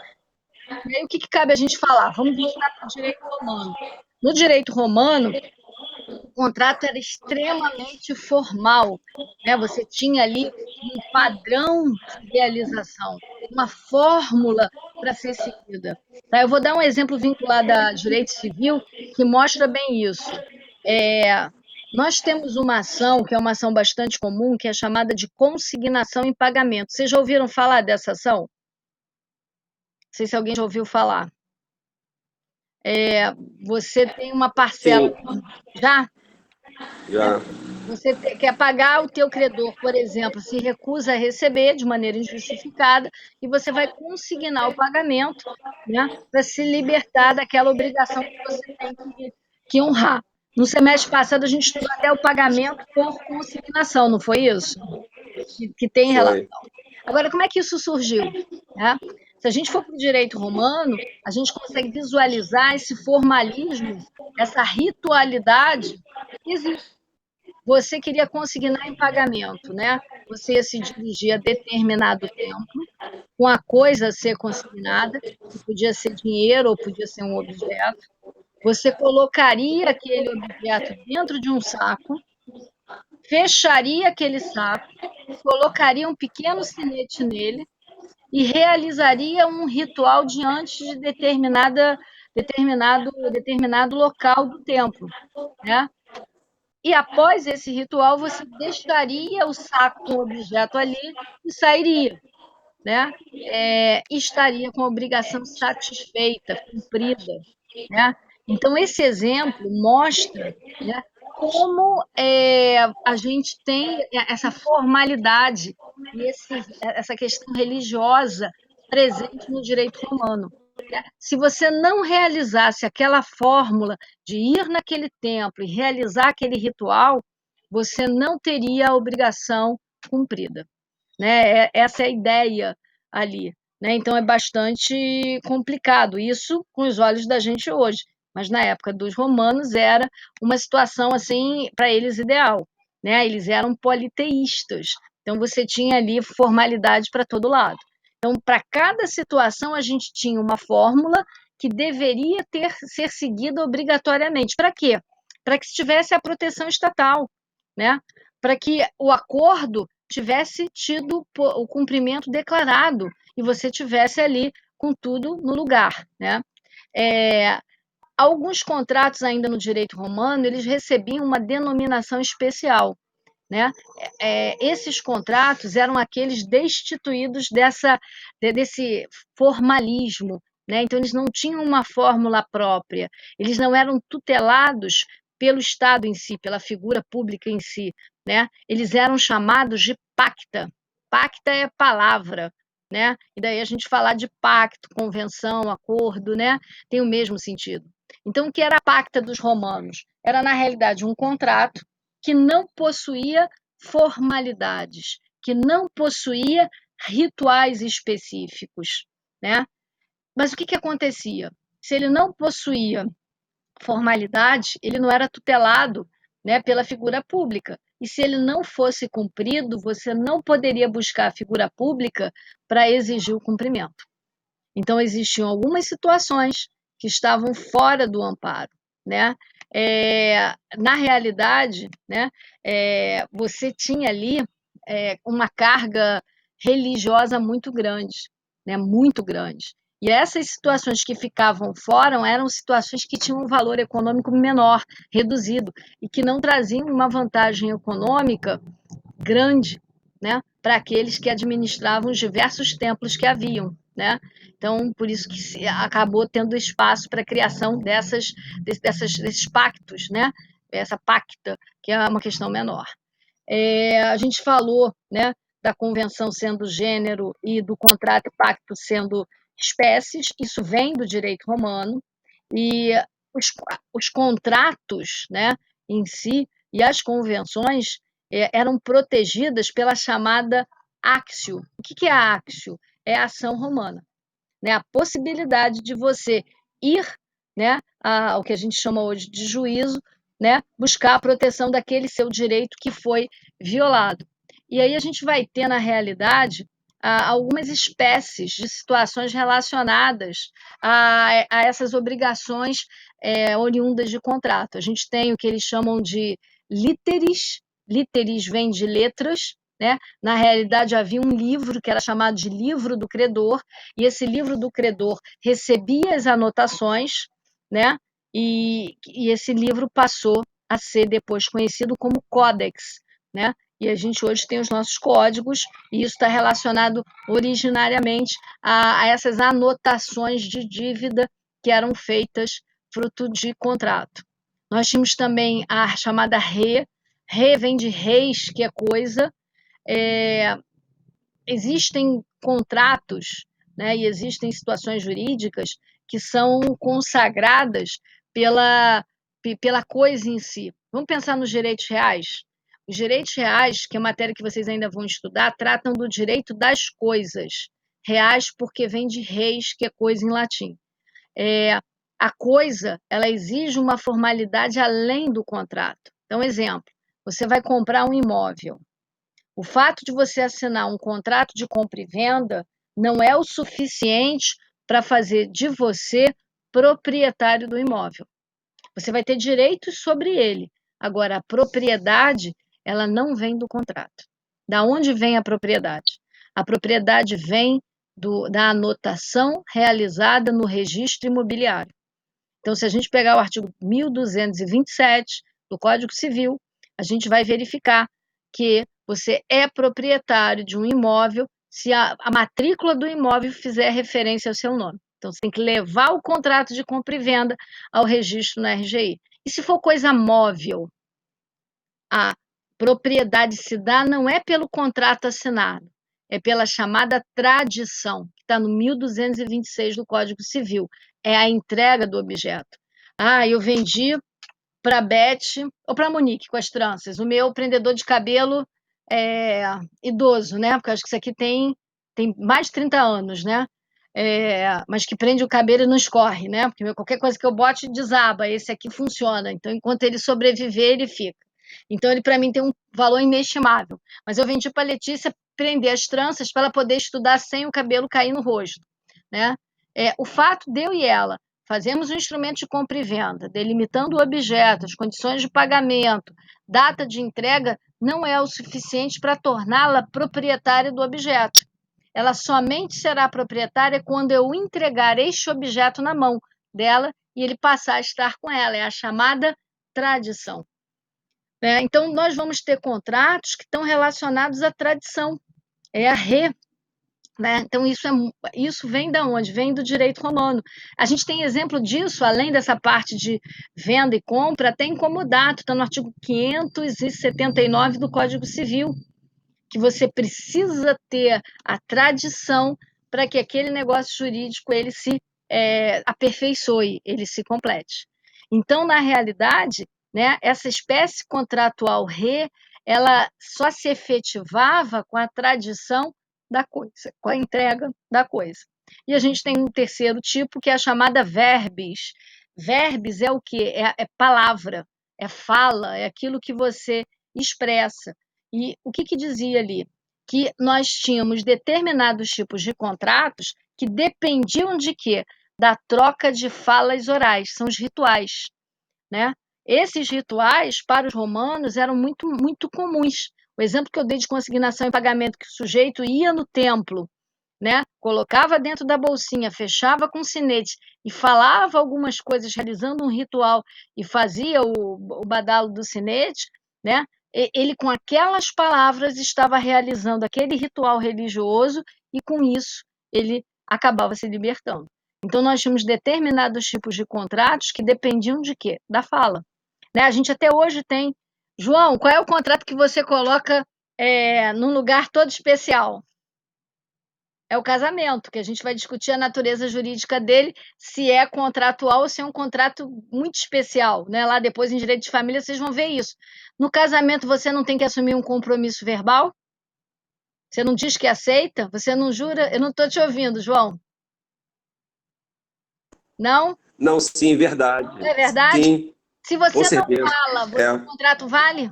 E aí, o que cabe a gente falar? Vamos voltar para o direito romano. No direito romano, o contrato era extremamente formal, né? Você tinha ali um padrão de realização, uma fórmula para ser seguida. Tá? Eu vou dar um exemplo vinculado a direito civil que mostra bem isso. Nós temos uma ação, que é uma ação bastante comum, que é chamada de consignação em pagamento. Vocês já ouviram falar dessa ação? Não sei se alguém já ouviu falar. Você tem uma parcela... Sim. Já? Já. Você quer pagar o teu credor, por exemplo, se recusa a receber de maneira injustificada, e você vai consignar o pagamento, né, para se libertar daquela obrigação que você tem que honrar. No semestre passado, a gente estudou até o pagamento por consignação, não foi isso? Que tem relação. Agora, como é que isso surgiu? Né? Se a gente for para o direito romano, a gente consegue visualizar esse formalismo, essa ritualidade que existe. Você queria consignar em pagamento, né? Você ia se dirigir a determinado tempo, com a coisa a ser consignada, que podia ser dinheiro ou podia ser um objeto. Você colocaria aquele objeto dentro de um saco, fecharia aquele saco, colocaria um pequeno sinete nele e realizaria um ritual diante de determinado local do templo, né? E após esse ritual, você deixaria o saco com o objeto ali e sairia. né, estaria com a obrigação satisfeita, cumprida, né? Então, esse exemplo mostra, né, como a gente tem essa formalidade e essa questão religiosa presente no direito romano. Né? Se você não realizasse aquela fórmula de ir naquele templo e realizar aquele ritual, você não teria a obrigação cumprida. Né? Essa é a ideia ali. Né? Então, é bastante complicado isso com os olhos da gente hoje. Mas na época dos romanos era uma situação assim para eles ideal. Né? Eles eram politeístas. Então, você tinha ali formalidade para todo lado. Então, para cada situação, a gente tinha uma fórmula que deveria ser seguida obrigatoriamente. Para quê? Para que se tivesse a proteção estatal, né? Para que o acordo tivesse tido o cumprimento declarado e você tivesse ali com tudo no lugar, né? Alguns contratos ainda no direito romano, eles recebiam uma denominação especial, né? Esses contratos eram aqueles destituídos desse formalismo, né? Então, eles não tinham uma fórmula própria, eles não eram tutelados pelo Estado em si, pela figura pública em si, né? Eles eram chamados de pacta. Pacta é palavra, né? E daí a gente falar de pacto, convenção, acordo, né? Tem o mesmo sentido. Então, o que era a pacta dos romanos? Era, na realidade, um contrato que não possuía formalidades, que não possuía rituais específicos, né? Mas o que acontecia? Se ele não possuía formalidade, ele não era tutelado, né, pela figura pública. E se ele não fosse cumprido, você não poderia buscar a figura pública para exigir o cumprimento. Então, existiam algumas situações que estavam fora do amparo, né? Na realidade, né, você tinha ali uma carga religiosa muito grande, né, muito grande. E essas situações que ficavam fora eram situações que tinham um valor econômico menor, reduzido, e que não traziam uma vantagem econômica grande, né, para aqueles que administravam os diversos templos que haviam, né? Então, por isso que acabou tendo espaço para a criação desses pactos, né? Essa pacta, que é uma questão menor. A gente falou, né, da convenção sendo gênero e do contrato e pacto sendo espécies, isso vem do direito romano, e os contratos, né, em si e as convenções eram protegidas pela chamada axio. O que é a axio? É a ação romana, né? A possibilidade de você ir, né, ao que a gente chama hoje de juízo, né, buscar a proteção daquele seu direito que foi violado. E aí a gente vai ter, na realidade, algumas espécies de situações relacionadas a essas obrigações oriundas de contrato. A gente tem o que eles chamam de literis, literis vem de letras, né? Na realidade, havia um livro que era chamado de livro do credor, e esse livro do credor recebia as anotações, né? E esse livro passou a ser depois conhecido como códex, né? E a gente hoje tem os nossos códigos, e isso está relacionado originariamente a essas anotações de dívida que eram feitas fruto de contrato. Nós tínhamos também a chamada re vem de reis, que é coisa. Existem contratos, né, e existem situações jurídicas que são consagradas pela coisa em si. Vamos pensar nos direitos reais? Os direitos reais, que é matéria que vocês ainda vão estudar, tratam do direito das coisas. Reais porque vem de reis, que é coisa em latim. A coisa, ela exige uma formalidade além do contrato. Então, exemplo, você vai comprar um imóvel. O fato de você assinar um contrato de compra e venda não é o suficiente para fazer de você proprietário do imóvel. Você vai ter direitos sobre ele. Agora, a propriedade, ela não vem do contrato. Da onde vem a propriedade? A propriedade vem da anotação realizada no registro imobiliário. Então, se a gente pegar o artigo 1227 do Código Civil, a gente vai verificar que você é proprietário de um imóvel se a matrícula do imóvel fizer referência ao seu nome. Então, você tem que levar o contrato de compra e venda ao registro no RGI. E se for coisa móvel, a propriedade se dá não é pelo contrato assinado, é pela chamada tradição, que está no 1226 do Código Civil. É a entrega do objeto. Eu vendi para a Beth ou para a Monique com as tranças. O meu prendedor de cabelo é idoso, né? Porque eu acho que isso aqui tem mais de 30 anos, né? Mas que prende o cabelo e não escorre, né? Porque qualquer coisa que eu bote desaba, esse aqui funciona. Então, enquanto ele sobreviver, ele fica. Então, ele para mim tem um valor inestimável. Mas eu vendi para a Letícia prender as tranças para ela poder estudar sem o cabelo cair no rosto, né? O fato de eu e ela fazemos um instrumento de compra e venda, delimitando o objeto, as condições de pagamento, data de entrega, não é o suficiente para torná-la proprietária do objeto. Ela somente será proprietária quando eu entregar este objeto na mão dela e ele passar a estar com ela. É a chamada tradição. Então, nós vamos ter contratos que estão relacionados à tradição. É a né? Então, isso vem da onde? Vem do direito romano. A gente tem exemplo disso, além dessa parte de venda e compra, até em comodato, está no artigo 579 do Código Civil, que você precisa ter a tradição para que aquele negócio jurídico ele se aperfeiçoe, ele se complete. Então, na realidade, né, essa espécie contratual ela só se efetivava com a tradição da coisa, com a entrega da coisa. E a gente tem um terceiro tipo, que é a chamada verbis. Verbis é o quê? É palavra, é fala, é aquilo que você expressa. E o que dizia ali? Que nós tínhamos determinados tipos de contratos que dependiam de quê? Da troca de falas orais, são os rituais, né? Esses rituais, para os romanos, eram muito, muito comuns. O exemplo que eu dei de consignação e pagamento, que o sujeito ia no templo, né? Colocava dentro da bolsinha, fechava com sinete e falava algumas coisas, realizando um ritual e fazia o badalo do sinete, né? Ele, com aquelas palavras, estava realizando aquele ritual religioso e, com isso, ele acabava se libertando. Então, nós tínhamos determinados tipos de contratos que dependiam de quê? Da fala. Né? A gente até hoje tem... João, qual é o contrato que você coloca num lugar todo especial? É o casamento, que a gente vai discutir a natureza jurídica dele, se é contratual ou se é um contrato muito especial, né? Lá depois, em direito de família, vocês vão ver isso. No casamento, você não tem que assumir um compromisso verbal? Você não diz que aceita? Você não jura? Eu não estou te ouvindo, João. Não? Não, sim, verdade. Não é verdade? Sim, se você com certeza. não fala, o contrato vale?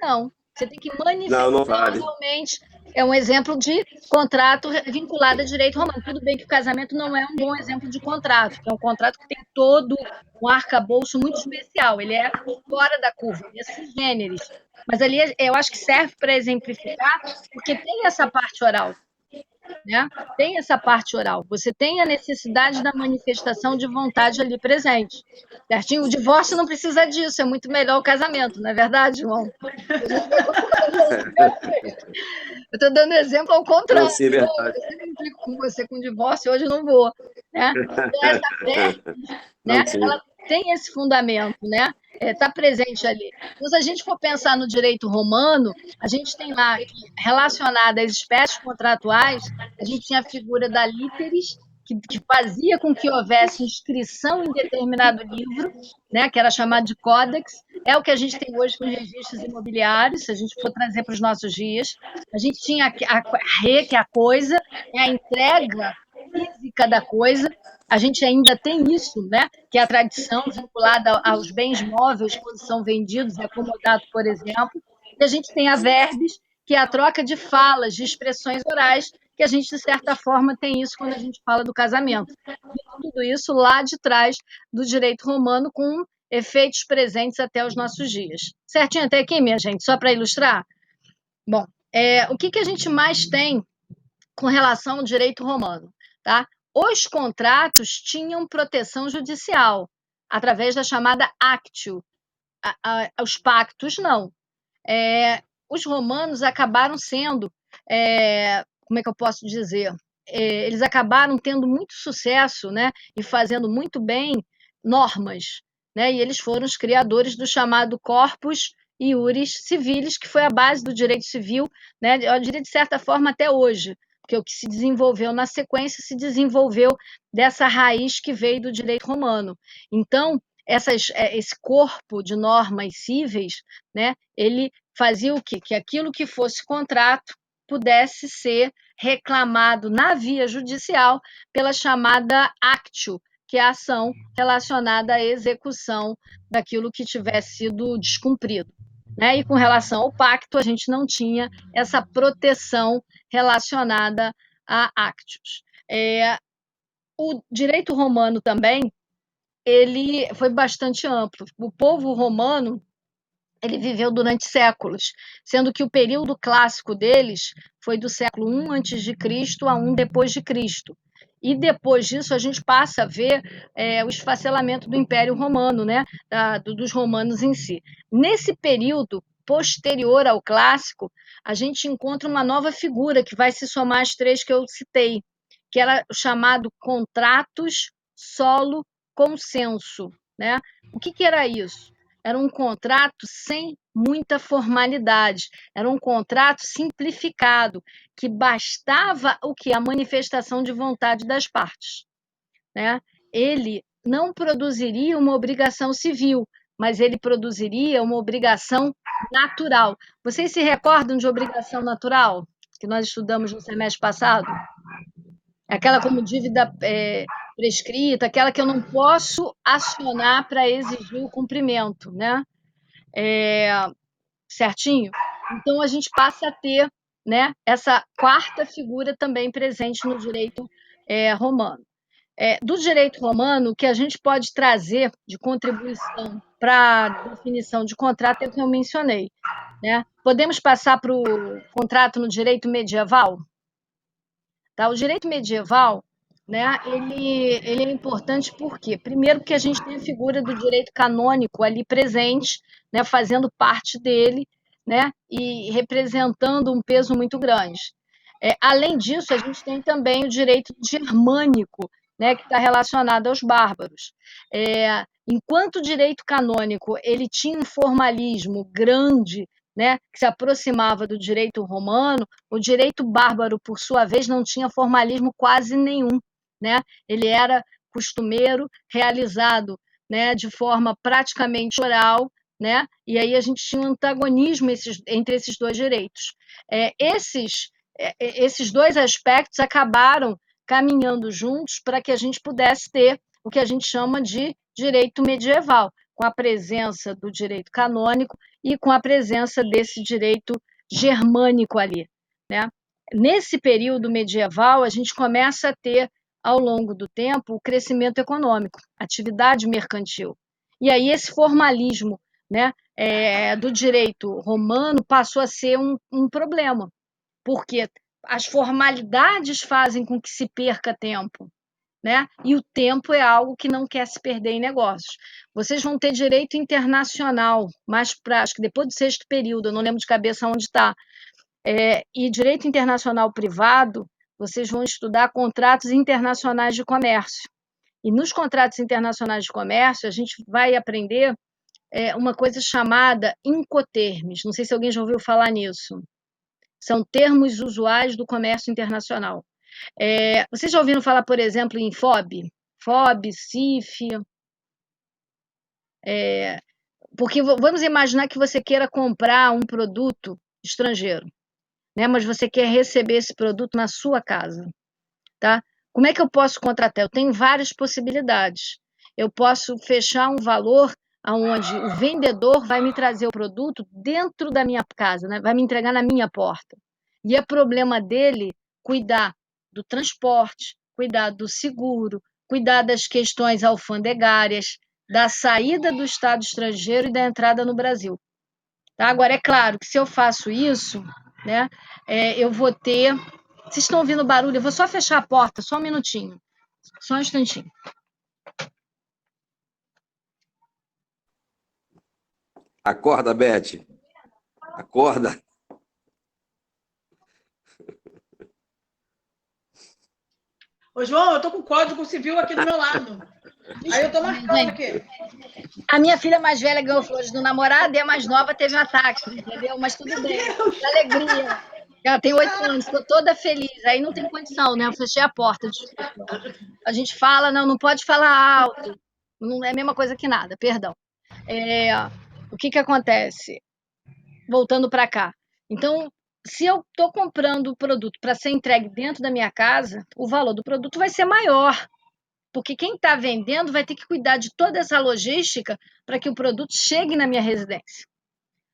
Não. Você tem que manifestar não vale. realmente. É um exemplo de contrato vinculado a direito romano. Tudo bem que o casamento não é um bom exemplo de contrato, que é um contrato que tem todo um arcabouço muito especial. Ele é fora da curva, ele é sui generis. Mas ali eu acho que serve para exemplificar, porque tem essa parte oral. Né? Tem essa parte oral. Você tem a necessidade da manifestação de vontade ali presente. Certinho? O divórcio não precisa disso, é muito melhor o casamento, não é verdade, João? Eu estou dando exemplo ao contrário. Não, sim, é verdade. Eu sempre implico com você com divórcio, hoje não vou. Né? Então, essa verbis, né, ela tem esse fundamento, né? Está presente ali. Então, se a gente for pensar no direito romano, a gente tem lá, relacionada às espécies contratuais, a gente tinha a figura da literis, que fazia com que houvesse inscrição em determinado livro, né, que era chamado de códex. É o que a gente tem hoje com os registros imobiliários, se a gente for trazer para os nossos dias. A gente tinha a re, que é a coisa, é a entrega física da coisa. A gente ainda tem isso, né? Que é a tradição vinculada aos bens móveis quando são vendidos, é comodato, por exemplo. E a gente tem a verbis, que é a troca de falas, de expressões orais, que a gente, de certa forma, tem isso quando a gente fala do casamento. E tudo isso lá de trás do direito romano, com efeitos presentes até os nossos dias. Certinho até aqui, minha gente? Só para ilustrar? Bom, o que a gente mais tem com relação ao direito romano? Tá? Os contratos tinham proteção judicial, através da chamada actio. Os pactos, não. Os romanos acabaram sendo como é que eu posso dizer? Eles acabaram tendo muito sucesso, né, e fazendo muito bem normas, né, e eles foram os criadores do chamado Corpus Iuris Civilis, que foi a base do direito civil, né, eu diria de certa forma até hoje, porque o que se desenvolveu na sequência se desenvolveu dessa raiz que veio do direito romano. Então, esse corpo de normas cíveis, né, ele fazia o quê? Que aquilo que fosse contrato pudesse ser reclamado na via judicial pela chamada actio, que é a ação relacionada à execução daquilo que tivesse sido descumprido. Né? E com relação ao pacto, a gente não tinha essa proteção relacionada a actios. O direito romano também ele foi bastante amplo. O povo romano ele viveu durante séculos, sendo que o período clássico deles foi do século I a.C. a I depois de Cristo. E depois disso a gente passa a ver o esfacelamento do Império Romano, né? Dos romanos em si. Nesse período posterior ao clássico, a gente encontra uma nova figura que vai se somar às três que eu citei, que era o chamado contratus solo consenso, né? O que era isso? Era um contrato sem muita formalidade, era um contrato simplificado, que bastava o que? A manifestação de vontade das partes. Né? Ele não produziria uma obrigação civil, mas ele produziria uma obrigação natural. Vocês se recordam de obrigação natural, que nós estudamos no semestre passado? Aquela como dívida prescrita, aquela que eu não posso acionar para exigir o cumprimento, né? Certinho? Então, a gente passa a ter, né, essa quarta figura também presente no direito romano. Do direito romano, o que a gente pode trazer de contribuição para a definição de contrato é o que eu mencionei. Né? Podemos passar para o contrato no direito medieval? Tá? O direito medieval, né, ele é importante por quê? Primeiro, porque a gente tem a figura do direito canônico ali presente, né, fazendo parte dele, né, e representando um peso muito grande. Além disso, a gente tem também o direito germânico, né, que está relacionado aos bárbaros. Enquanto o direito canônico ele tinha um formalismo grande, né, que se aproximava do direito romano, o direito bárbaro, por sua vez, não tinha formalismo quase nenhum. Né? Ele era costumeiro, realizado, né, de forma praticamente oral, né? E aí a gente tinha um antagonismo entre esses dois direitos. Esses dois aspectos acabaram caminhando juntos para que a gente pudesse ter o que a gente chama de direito medieval, com a presença do direito canônico e com a presença desse direito germânico ali. Né? Nesse período medieval, a gente começa a ter, ao longo do tempo, o crescimento econômico, atividade mercantil. E aí esse formalismo, né, do direito romano passou a ser um problema, porque as formalidades fazem com que se perca tempo. Né? E o tempo é algo que não quer se perder em negócios. Vocês vão ter direito internacional, mais para, acho que depois do sexto período, eu não lembro de cabeça onde está. E direito internacional privado, vocês vão estudar contratos internacionais de comércio. E nos contratos internacionais de comércio, a gente vai aprender uma coisa chamada incoterms. Não sei se alguém já ouviu falar nisso. São termos usuais do comércio internacional. Vocês já ouviram falar, por exemplo, em FOB? FOB, CIF? Porque vamos imaginar que você queira comprar um produto estrangeiro, né? Mas você quer receber esse produto na sua casa. Tá? Como é que eu posso contratar? Eu tenho várias possibilidades. Eu posso fechar um valor onde o vendedor vai me trazer o produto dentro da minha casa, né? Vai me entregar na minha porta. E é problema dele cuidar do transporte, cuidar do seguro, cuidar das questões alfandegárias, da saída do Estado estrangeiro e da entrada no Brasil. Tá? Agora, é claro que se eu faço isso, né, eu vou ter... Vocês estão ouvindo barulho? Eu vou só fechar a porta, só um minutinho. Só um instantinho. Acorda, Beth. Acorda. Ô, João, eu tô com o Código Civil aqui do meu lado. Aí eu tô marcando aqui. A minha filha mais velha ganhou flores do namorado e a mais nova teve um ataque, entendeu? Mas tudo bem, que alegria. Ela tem 8 anos, estou toda feliz. Aí não tem condição, né? Eu fechei a porta, desculpa. A gente fala, não pode falar alto. Não é a mesma coisa que nada, perdão. O que acontece? Voltando para cá. Então, se eu estou comprando o produto para ser entregue dentro da minha casa, o valor do produto vai ser maior, porque quem está vendendo vai ter que cuidar de toda essa logística para que o produto chegue na minha residência.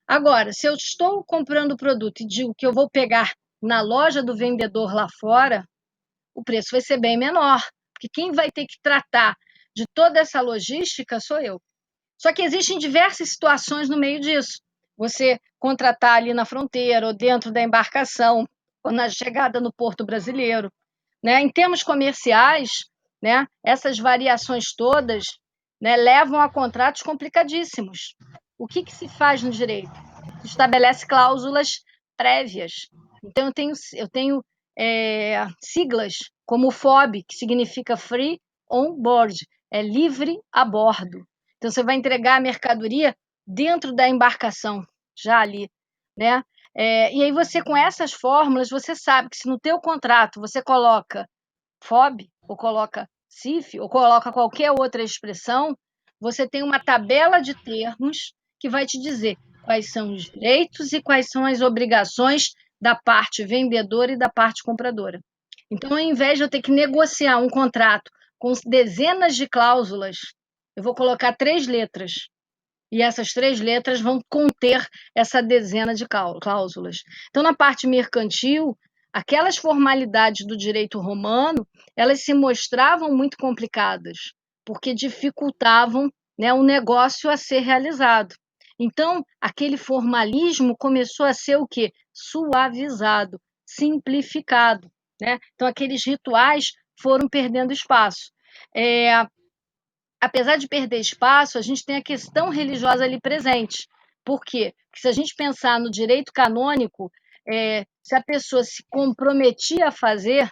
Agora, se eu estou comprando o produto e digo que eu vou pegar na loja do vendedor lá fora, o preço vai ser bem menor, porque quem vai ter que tratar de toda essa logística sou eu. Só que existem diversas situações no meio disso. Você contratar ali na fronteira, ou dentro da embarcação, ou na chegada no porto brasileiro. Né? Em termos comerciais, né, essas variações todas, né, levam a contratos complicadíssimos. O que se faz no direito? Se estabelece cláusulas prévias. Então, eu tenho siglas como o FOB, que significa Free On Board, é livre a bordo. Então, você vai entregar a mercadoria dentro da embarcação, já ali, né? E aí você, com essas fórmulas, você sabe que se no teu contrato você coloca FOB, ou coloca CIF, ou coloca qualquer outra expressão, você tem uma tabela de termos que vai te dizer quais são os direitos e quais são as obrigações da parte vendedora e da parte compradora. Então, ao invés de eu ter que negociar um contrato com dezenas de cláusulas, eu vou colocar 3 letras. E essas 3 letras vão conter essa dezena de cláusulas. Então, na parte mercantil, aquelas formalidades do direito romano, elas se mostravam muito complicadas, porque dificultavam, né, o negócio a ser realizado. Então, aquele formalismo começou a ser o quê? Suavizado, simplificado. Né? Então, aqueles rituais foram perdendo espaço. Apesar de perder espaço, a gente tem a questão religiosa ali presente. Por quê? Porque se a gente pensar no direito canônico, se a pessoa se comprometia a fazer,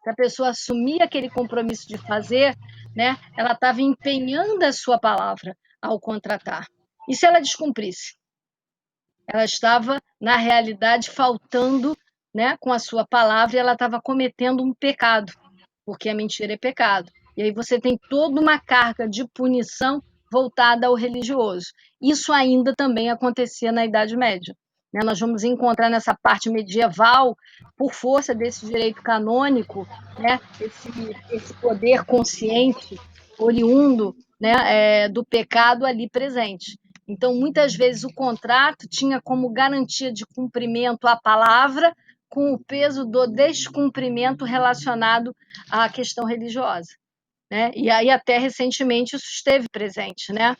se a pessoa assumia aquele compromisso de fazer, né, ela estava empenhando a sua palavra ao contratar. E se ela descumprisse? Ela estava, na realidade, faltando, né, com a sua palavra, e ela estava cometendo um pecado, porque a mentira é pecado. E aí você tem toda uma carga de punição voltada ao religioso. Isso ainda também acontecia na Idade Média. Né? Nós vamos encontrar nessa parte medieval, por força desse direito canônico, né, esse poder consciente, oriundo, né, do pecado ali presente. Então, muitas vezes, o contrato tinha como garantia de cumprimento a palavra, com o peso do descumprimento relacionado à questão religiosa. Né? E aí, até recentemente, isso esteve presente. Né?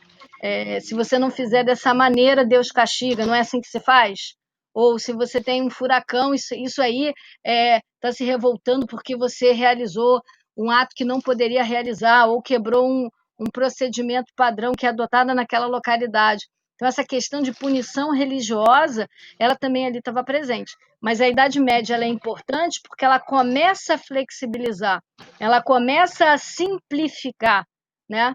Se você não fizer dessa maneira, Deus castiga, não é assim que se faz? Ou se você tem um furacão, isso aí está se revoltando porque você realizou um ato que não poderia realizar, ou quebrou um procedimento padrão que é adotado naquela localidade. Então, essa questão de punição religiosa, ela também ali estava presente. Mas a Idade Média ela é importante porque ela começa a flexibilizar, ela começa a simplificar, né,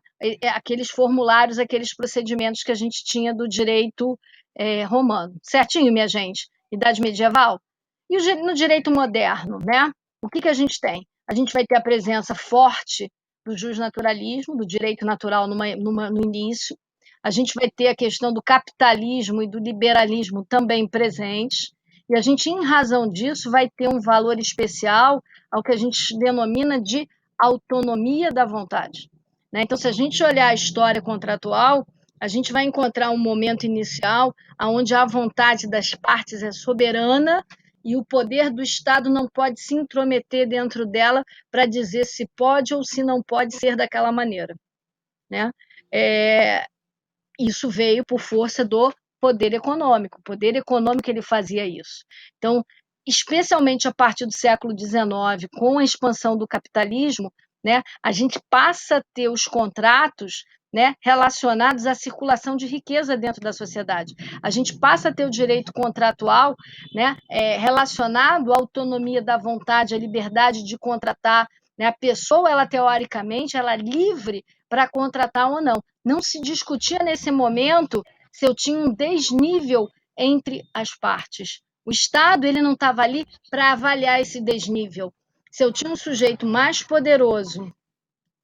aqueles formulários, aqueles procedimentos que a gente tinha do direito romano. Certinho, minha gente? Idade medieval? E no direito moderno, né? O que a gente tem? A gente vai ter a presença forte do justnaturalismo, do direito natural no início. A gente vai ter a questão do capitalismo e do liberalismo também presentes. E a gente, em razão disso, vai ter um valor especial ao que a gente denomina de autonomia da vontade. Né? Então, se a gente olhar a história contratual, a gente vai encontrar um momento inicial onde a vontade das partes é soberana e o poder do Estado não pode se intrometer dentro dela para dizer se pode ou se não pode ser daquela maneira. Né? Isso veio por força do poder econômico. O poder econômico ele fazia isso. Então, especialmente a partir do século XIX, com a expansão do capitalismo, né, a gente passa a ter os contratos, né, relacionados à circulação de riqueza dentro da sociedade. A gente passa a ter o direito contratual, né, relacionado à autonomia da vontade, à liberdade de contratar, né? A pessoa, ela teoricamente, ela é livre para contratar ou não. Não se discutia nesse momento se eu tinha um desnível entre as partes. O Estado, ele não estava ali para avaliar esse desnível. Se eu tinha um sujeito mais poderoso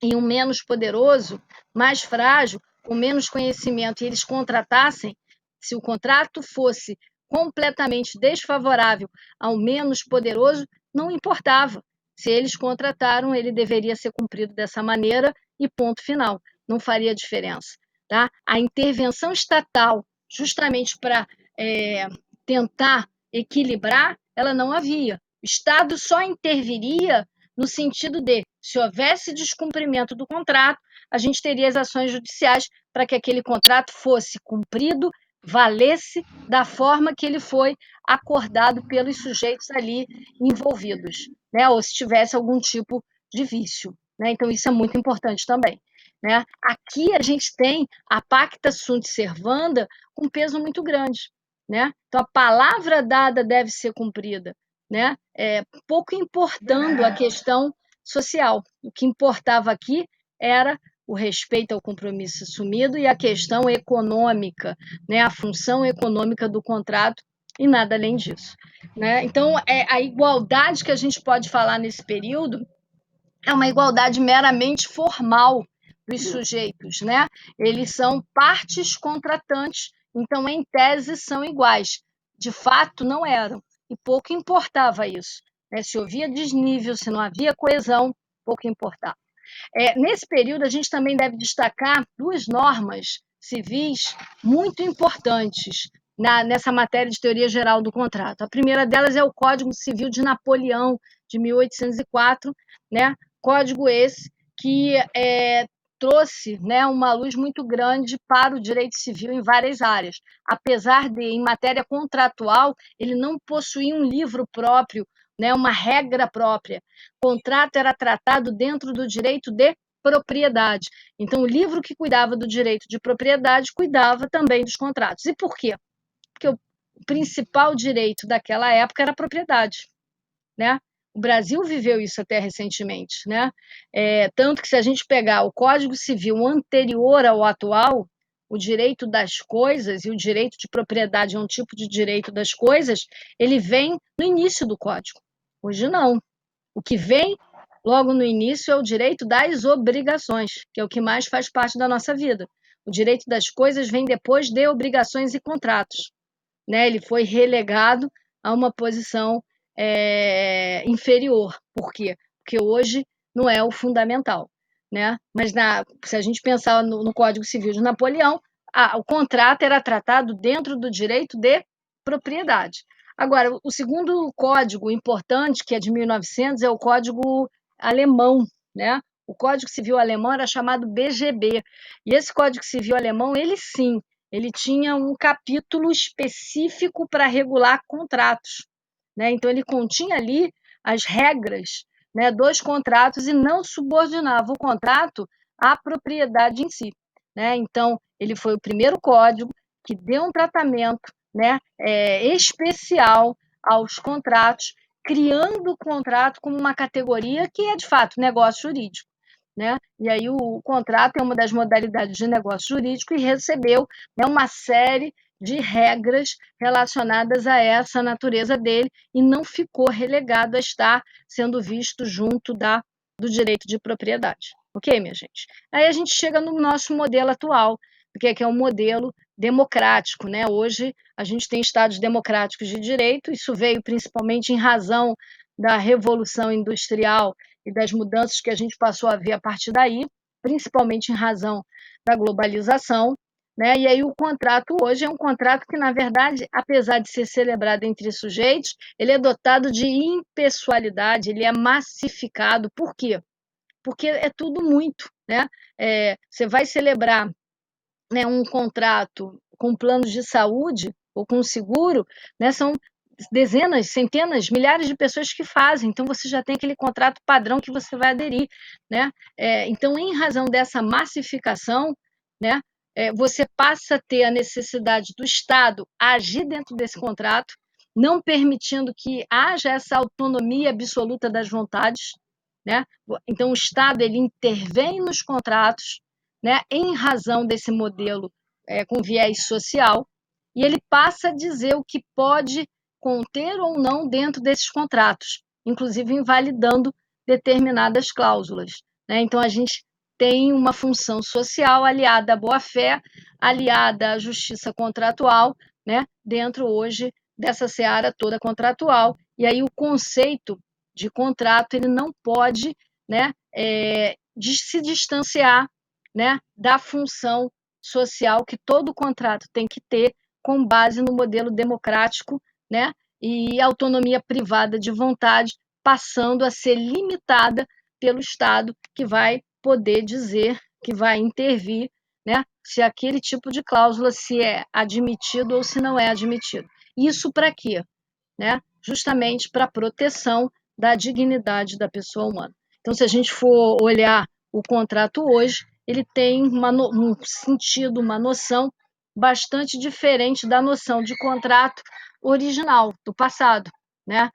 e um menos poderoso, mais frágil, com menos conhecimento, e eles contratassem, se o contrato fosse completamente desfavorável ao menos poderoso, não importava. Se eles contrataram, ele deveria ser cumprido dessa maneira e ponto final. Não faria diferença. Tá? A intervenção estatal, justamente para tentar equilibrar, ela não havia. O Estado só interviria no sentido de, se houvesse descumprimento do contrato, a gente teria as ações judiciais para que aquele contrato fosse cumprido, valesse da forma que ele foi acordado pelos sujeitos ali envolvidos, né? Ou se tivesse algum tipo de vício, né? Então, isso é muito importante também, né? Aqui a gente tem a pacta sunt servanda com um peso muito grande, né? Então, a palavra dada deve ser cumprida, né? Pouco importando a questão social. O que importava aqui era o respeito ao compromisso assumido e a questão econômica, né? A função econômica do contrato e nada além disso, né? Então, a igualdade que a gente pode falar nesse período é uma igualdade meramente formal dos sujeitos, né? Eles são partes contratantes, então, em tese, são iguais. De fato, não eram, e pouco importava isso, né? Se havia desnível, se não havia coesão, pouco importava. Nesse período, a gente também deve destacar duas normas civis muito importantes nessa matéria de teoria geral do contrato. A primeira delas é o Código Civil de Napoleão, de 1804, né? Código esse que trouxe, né, uma luz muito grande para o direito civil em várias áreas. Apesar de, em matéria contratual, ele não possuía um livro próprio, né, uma regra própria. O contrato era tratado dentro do direito de propriedade. Então, o livro que cuidava do direito de propriedade cuidava também dos contratos. E por quê? Porque o principal direito daquela época era a propriedade, né? O Brasil viveu isso até recentemente, né? Tanto que, se a gente pegar o Código Civil anterior ao atual, o direito das coisas, e o direito de propriedade é um tipo de direito das coisas, ele vem no início do Código. Hoje não. O que vem logo no início é o direito das obrigações, que é o que mais faz parte da nossa vida. O direito das coisas vem depois de obrigações e contratos, né? Ele foi relegado a uma posição inferior. Por quê? Porque hoje não é o fundamental, né? Mas se a gente pensar no Código Civil de Napoleão, o contrato era tratado dentro do direito de propriedade. Agora, o segundo código importante, que é de 1900, é o Código Alemão, né? O Código Civil Alemão era chamado BGB. E esse Código Civil Alemão, ele sim, ele tinha um capítulo específico para regular contratos, né? Então, ele continha ali as regras, né, dos contratos e não subordinava o contrato à propriedade em si, né? Então, ele foi o primeiro código que deu um tratamento, né, especial aos contratos, criando o contrato como uma categoria que é, de fato, negócio jurídico, né? E aí o contrato é uma das modalidades de negócio jurídico e recebeu, né, uma série de regras relacionadas a essa natureza dele e não ficou relegado a estar sendo visto junto do direito de propriedade. Ok, minha gente? Aí a gente chega no nosso modelo atual, que é um modelo democrático, né? Hoje a gente tem estados democráticos de direito, isso veio principalmente em razão da Revolução Industrial e das mudanças que a gente passou a ver a partir daí, principalmente em razão da globalização, né? E aí o contrato hoje é um contrato que, na verdade, apesar de ser celebrado entre sujeitos, ele é dotado de impessoalidade, ele é massificado. Por quê? Porque é tudo muito, né? Você vai celebrar, né, um contrato com planos de saúde ou com seguro, né, são dezenas, centenas, milhares de pessoas que fazem, então você já tem aquele contrato padrão que você vai aderir, né? Então, em razão dessa massificação, né, você passa a ter a necessidade do Estado agir dentro desse contrato, não permitindo que haja essa autonomia absoluta das vontades, né? Então, o Estado ele intervém nos contratos, né, em razão desse modelo com viés social, e ele passa a dizer o que pode conter ou não dentro desses contratos, inclusive invalidando determinadas cláusulas, né? Então, a gente tem uma função social aliada à boa-fé, aliada à justiça contratual, né? Dentro hoje dessa seara toda contratual. E aí o conceito de contrato ele não pode, né, se distanciar, né, da função social que todo contrato tem que ter com base no modelo democrático, né, e autonomia privada de vontade, passando a ser limitada pelo Estado, que vai poder dizer, que vai intervir, né, se aquele tipo de cláusula se é admitido ou se não é admitido. Isso para quê? Né? Justamente para a proteção da dignidade da pessoa humana. Então, se a gente for olhar o contrato hoje, ele tem um sentido, uma noção bastante diferente da noção de contrato original, do passado, né?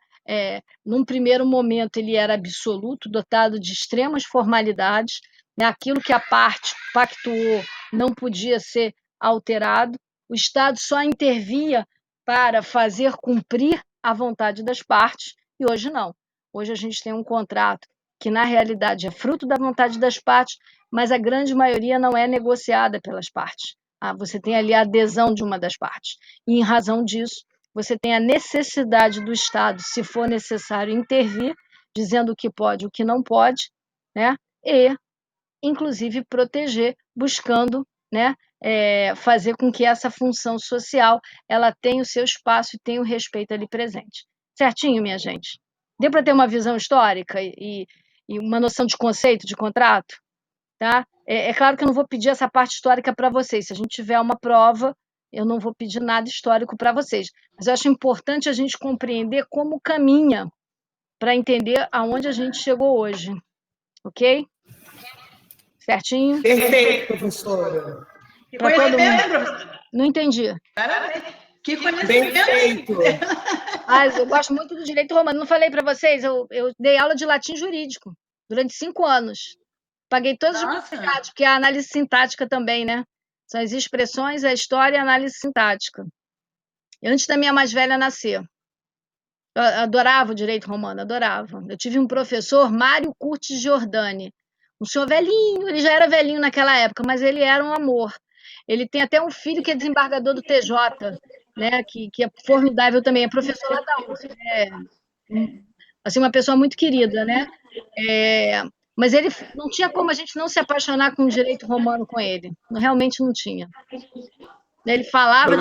Num primeiro momento, ele era absoluto, dotado de extremas formalidades, né? Aquilo que a parte pactuou não podia ser alterado, o Estado só intervia para fazer cumprir a vontade das partes, e hoje não. Hoje a gente tem um contrato que, na realidade, é fruto da vontade das partes, mas a grande maioria não é negociada pelas partes. Você tem ali a adesão de uma das partes. E, em razão disso, você tem a necessidade do Estado, se for necessário, intervir, dizendo o que pode e o que não pode, né? E, inclusive, proteger, buscando, né, fazer com que essa função social ela tenha o seu espaço e tenha o respeito ali presente. Certinho, minha gente? Deu para ter uma visão histórica e uma noção de conceito, de contrato? Tá? Claro que eu não vou pedir essa parte histórica para vocês. Se a gente tiver uma prova, eu não vou pedir nada histórico para vocês. Mas eu acho importante a gente compreender como caminha para entender aonde a gente chegou hoje. Ok? Certinho? Perfeito, professora. Que Para todo conhecimento, mundo. professora? Não entendi. Parabéns. Que conhecimento. Perfeito. Eu gosto muito do direito romano. Não falei para vocês, eu dei aula de latim jurídico durante 5 anos. Paguei todos os dificuldades, porque a análise sintática também, né? São as expressões, a história e a análise sintática. Antes da minha mais velha nascer. Eu adorava o direito romano, adorava. Eu tive um professor, Mário Curtis Giordani, um senhor velhinho, ele já era velhinho naquela época, mas ele era um amor. Ele tem até um filho que é desembargador do TJ, né, que é formidável também, é professor lá da UF. Assim, uma pessoa muito querida, né? Mas ele não tinha como a gente não se apaixonar com o direito romano com ele. Realmente não tinha. Ele falava...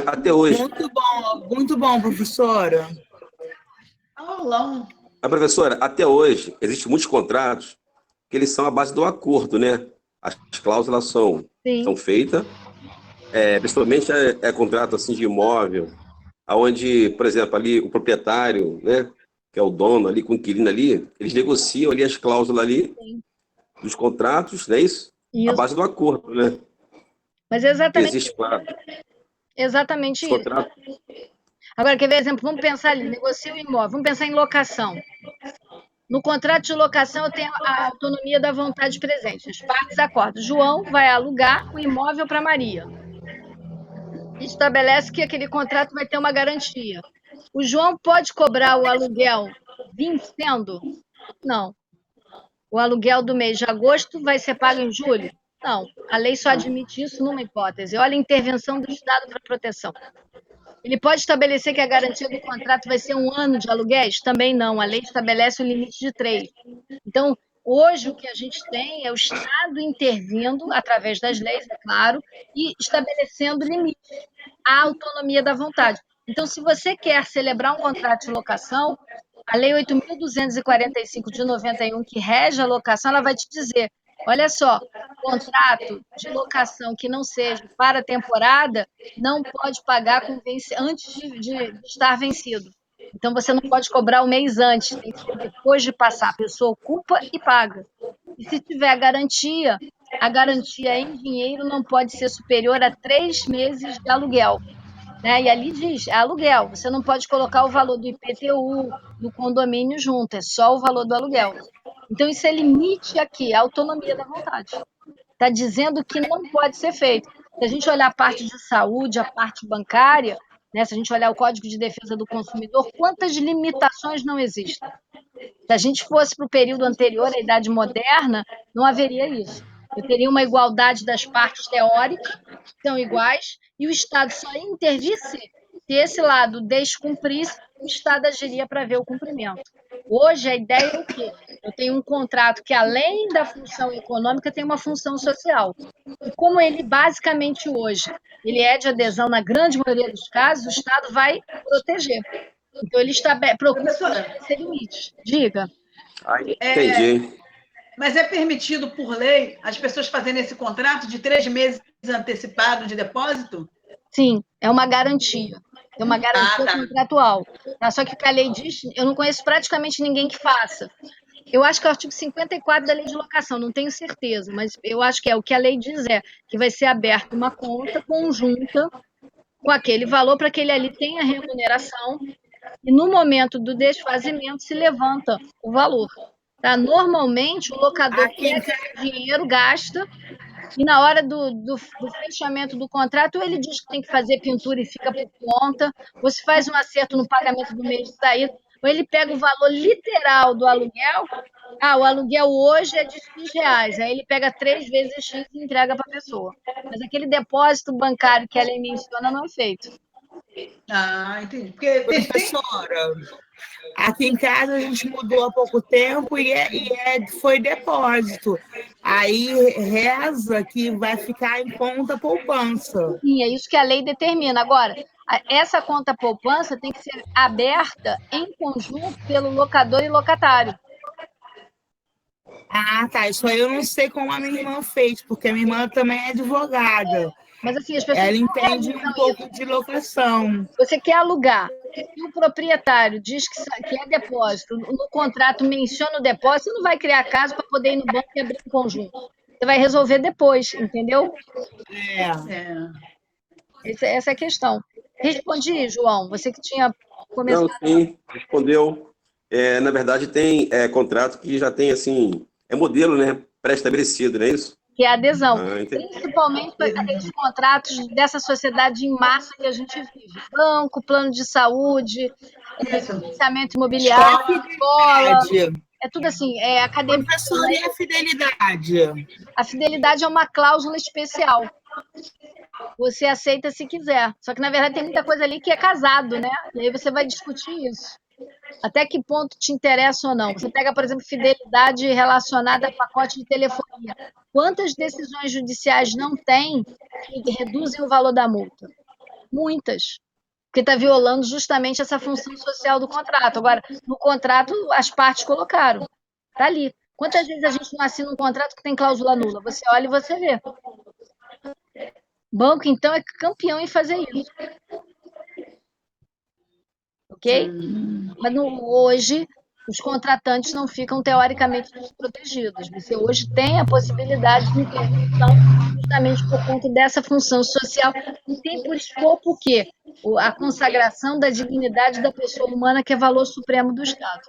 Até hoje. Muito bom, professora. A professora, até hoje, existem muitos contratos que eles são à base do acordo, né? As cláusulas são feitas, principalmente contrato assim, de imóvel, onde, por exemplo, ali o proprietário, né, que é o dono ali, com o inquilino ali, eles negociam ali as cláusulas ali dos contratos, não é isso? À base do acordo, né? Mas exatamente. Existe, claro. Exatamente isso. Contrato. Agora, quer ver exemplo? Vamos pensar ali, negocia o imóvel, vamos pensar em locação. No contrato de locação, eu tenho a autonomia da vontade presente. As partes acordam. João vai alugar o imóvel para Maria. Estabelece que aquele contrato vai ter uma garantia. O João pode cobrar o aluguel vencendo? Não. O aluguel do mês de agosto vai ser pago em julho? Não. A lei só admite isso numa hipótese. Olha a intervenção do Estado para proteção. Ele pode estabelecer que a garantia do contrato vai ser 1 ano de aluguéis? Também não. A lei estabelece o limite de 3. Então, hoje o que a gente tem é o Estado intervindo, através das leis, é claro, e estabelecendo limites à autonomia da vontade. Então, se você quer celebrar um contrato de locação, a Lei 8.245 de 91, que rege a locação, ela vai te dizer, olha só, contrato de locação que não seja para a temporada não pode pagar antes de estar vencido. Então, você não pode cobrar o mês antes, tem que ser depois de passar. A pessoa ocupa e paga. E se tiver a garantia em dinheiro não pode ser superior a 3 meses de aluguel. né? E ali diz, é aluguel. Você não pode colocar o valor do IPTU, do condomínio junto, é só o valor do aluguel. Então, isso é limite aqui, a autonomia da vontade. Está dizendo que não pode ser feito. Se a gente olhar a parte de saúde, a parte bancária, né, se a gente olhar o Código de Defesa do Consumidor, quantas limitações não existem? Se a gente fosse para o período anterior, à Idade Moderna, não haveria isso. Eu teria uma igualdade das partes teóricas, que são iguais, e o Estado só ia intervir se esse lado descumprisse, o Estado agiria para ver o cumprimento. Hoje, a ideia é o quê? Eu tenho um contrato que, além da função econômica, tem uma função social. E como ele, basicamente, hoje, ele é de adesão na grande maioria dos casos, o Estado vai proteger. Então, ele procura estabelecer limites. Diga. Entendi. Mas é permitido, por lei, as pessoas fazerem esse contrato de 3 meses antecipado de depósito? Sim, é uma garantia. É uma garantia tá. contratual. Tá? Só que o que a lei diz, eu não conheço praticamente ninguém que faça. Eu acho que é o artigo 54 da lei de locação, não tenho certeza, mas eu acho que é o que a lei diz que vai ser aberta uma conta conjunta com aquele valor para que ele ali tenha remuneração e no momento do desfazimento se levanta o valor. Tá? Normalmente, o locador pega esse dinheiro, gasta, e na hora do fechamento do contrato, ele diz que tem que fazer pintura e fica por conta, ou se faz um acerto no pagamento do mês de saída, ou ele pega o valor literal do aluguel. O aluguel hoje é de X reais, aí ele pega 3 vezes X e entrega para a pessoa. Mas aquele depósito bancário que a lei menciona não é feito. Entendi. Porque professora, aqui em casa a gente mudou há pouco tempo foi depósito. Aí reza que vai ficar em conta poupança. Sim, é isso que a lei determina. Agora, essa conta poupança tem que ser aberta em conjunto pelo locador e locatário. Tá. Isso aí eu não sei como a minha irmã fez, porque a minha irmã também é advogada. Mas assim, as pessoas ela entende um pouco de locação. Você quer alugar, e o proprietário diz que é depósito, no contrato menciona o depósito, você não vai criar caso para poder ir no banco e abrir um conjunto. Você vai resolver depois, entendeu? Essa é a questão. Respondi, João, você que tinha começado. Não, sim, respondeu. Na verdade, tem contrato que já tem, assim, é modelo, né? Pré-estabelecido, não é isso? Que é a adesão. Principalmente para aqueles contratos dessa sociedade em massa que a gente vive. Banco, plano de saúde, financiamento imobiliário, escola. É tudo assim, academia. Professora, e a fidelidade? A fidelidade é uma cláusula especial. Você aceita se quiser. Só que, na verdade, tem muita coisa ali que é casado, né? E aí você vai discutir isso. Até que ponto te interessa ou não. Você pega, por exemplo, fidelidade relacionada a pacote de telefonia. Quantas decisões judiciais não tem que reduzem o valor da multa? Muitas. Porque está violando justamente essa função social do contrato. Agora, no contrato, as partes colocaram. Está ali. Quantas vezes a gente não assina um contrato que tem cláusula nula? Você olha e você vê. Banco, então, é campeão em fazer isso. Ok? Mas hoje, os contratantes não ficam teoricamente desprotegidos. Você hoje tem a possibilidade de intervenção justamente por conta dessa função social e tem por escopo o quê? A consagração da dignidade da pessoa humana, que é valor supremo do Estado.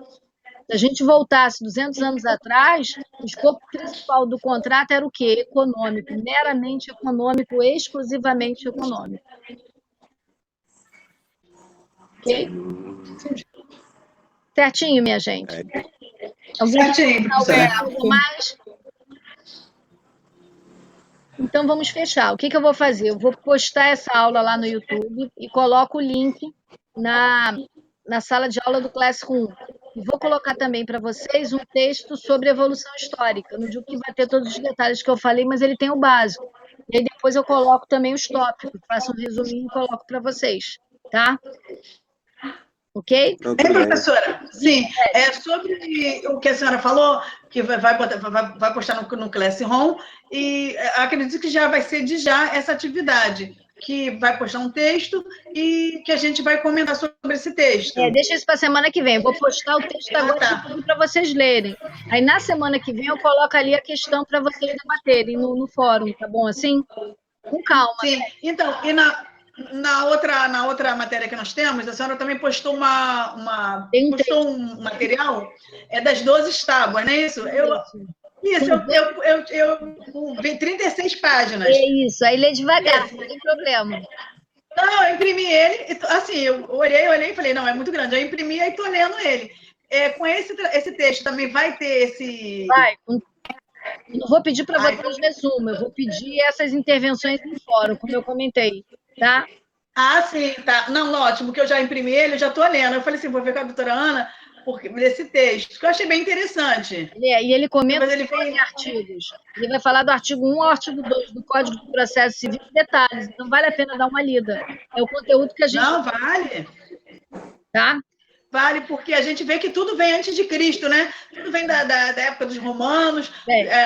Se a gente voltasse 200 anos atrás, o escopo principal do contrato era o quê? Econômico, meramente econômico, exclusivamente econômico. Ok? Certinho, minha gente. Alguém certinho, quer algo mais? Então, vamos fechar. O que eu vou fazer? Eu vou postar essa aula lá no YouTube e coloco o link na sala de aula do Classroom. E vou colocar também para vocês um texto sobre evolução histórica. Não digo que vai ter todos os detalhes que eu falei, mas ele tem o básico. E aí depois eu coloco também os tópicos, faço um resuminho e coloco para vocês, tá? Ok? Professora, sim. Sobre o que a senhora falou, que vai postar no Classroom, e acredito que já vai ser de já essa atividade, que vai postar um texto e que a gente vai comentar sobre esse texto. Deixa isso para a semana que vem. Eu vou postar o texto agora para vocês lerem. Aí, na semana que vem, eu coloco ali a questão para vocês debaterem no fórum, tá bom assim? Com calma. Sim. Né? Então, na outra matéria que nós temos, a senhora também postou postou um material das 12 tábuas, não é isso? Eu vi 36 páginas. É isso, aí lê devagar, não tem problema. Não, eu imprimi ele, assim, eu olhei e falei, não, é muito grande. Eu imprimi e estou lendo ele. Com esse texto também vai ter esse... Vai. Eu não vou pedir para vocês resumo, eu vou pedir essas intervenções no fórum, como eu comentei, tá? Ah, sim, tá. Não, ótimo, que eu já imprimi ele, eu já estou lendo. Eu falei assim, vou ver com a doutora Ana desse texto, que eu achei bem interessante. E ele comenta em artigos. Ele vai falar do artigo 1 ao artigo 2 do Código do Processo Civil em detalhes, então vale a pena dar uma lida. É o conteúdo que a gente... Não, vale. Tá? Vale, porque a gente vê que tudo vem antes de Cristo, né? Tudo vem da época dos romanos,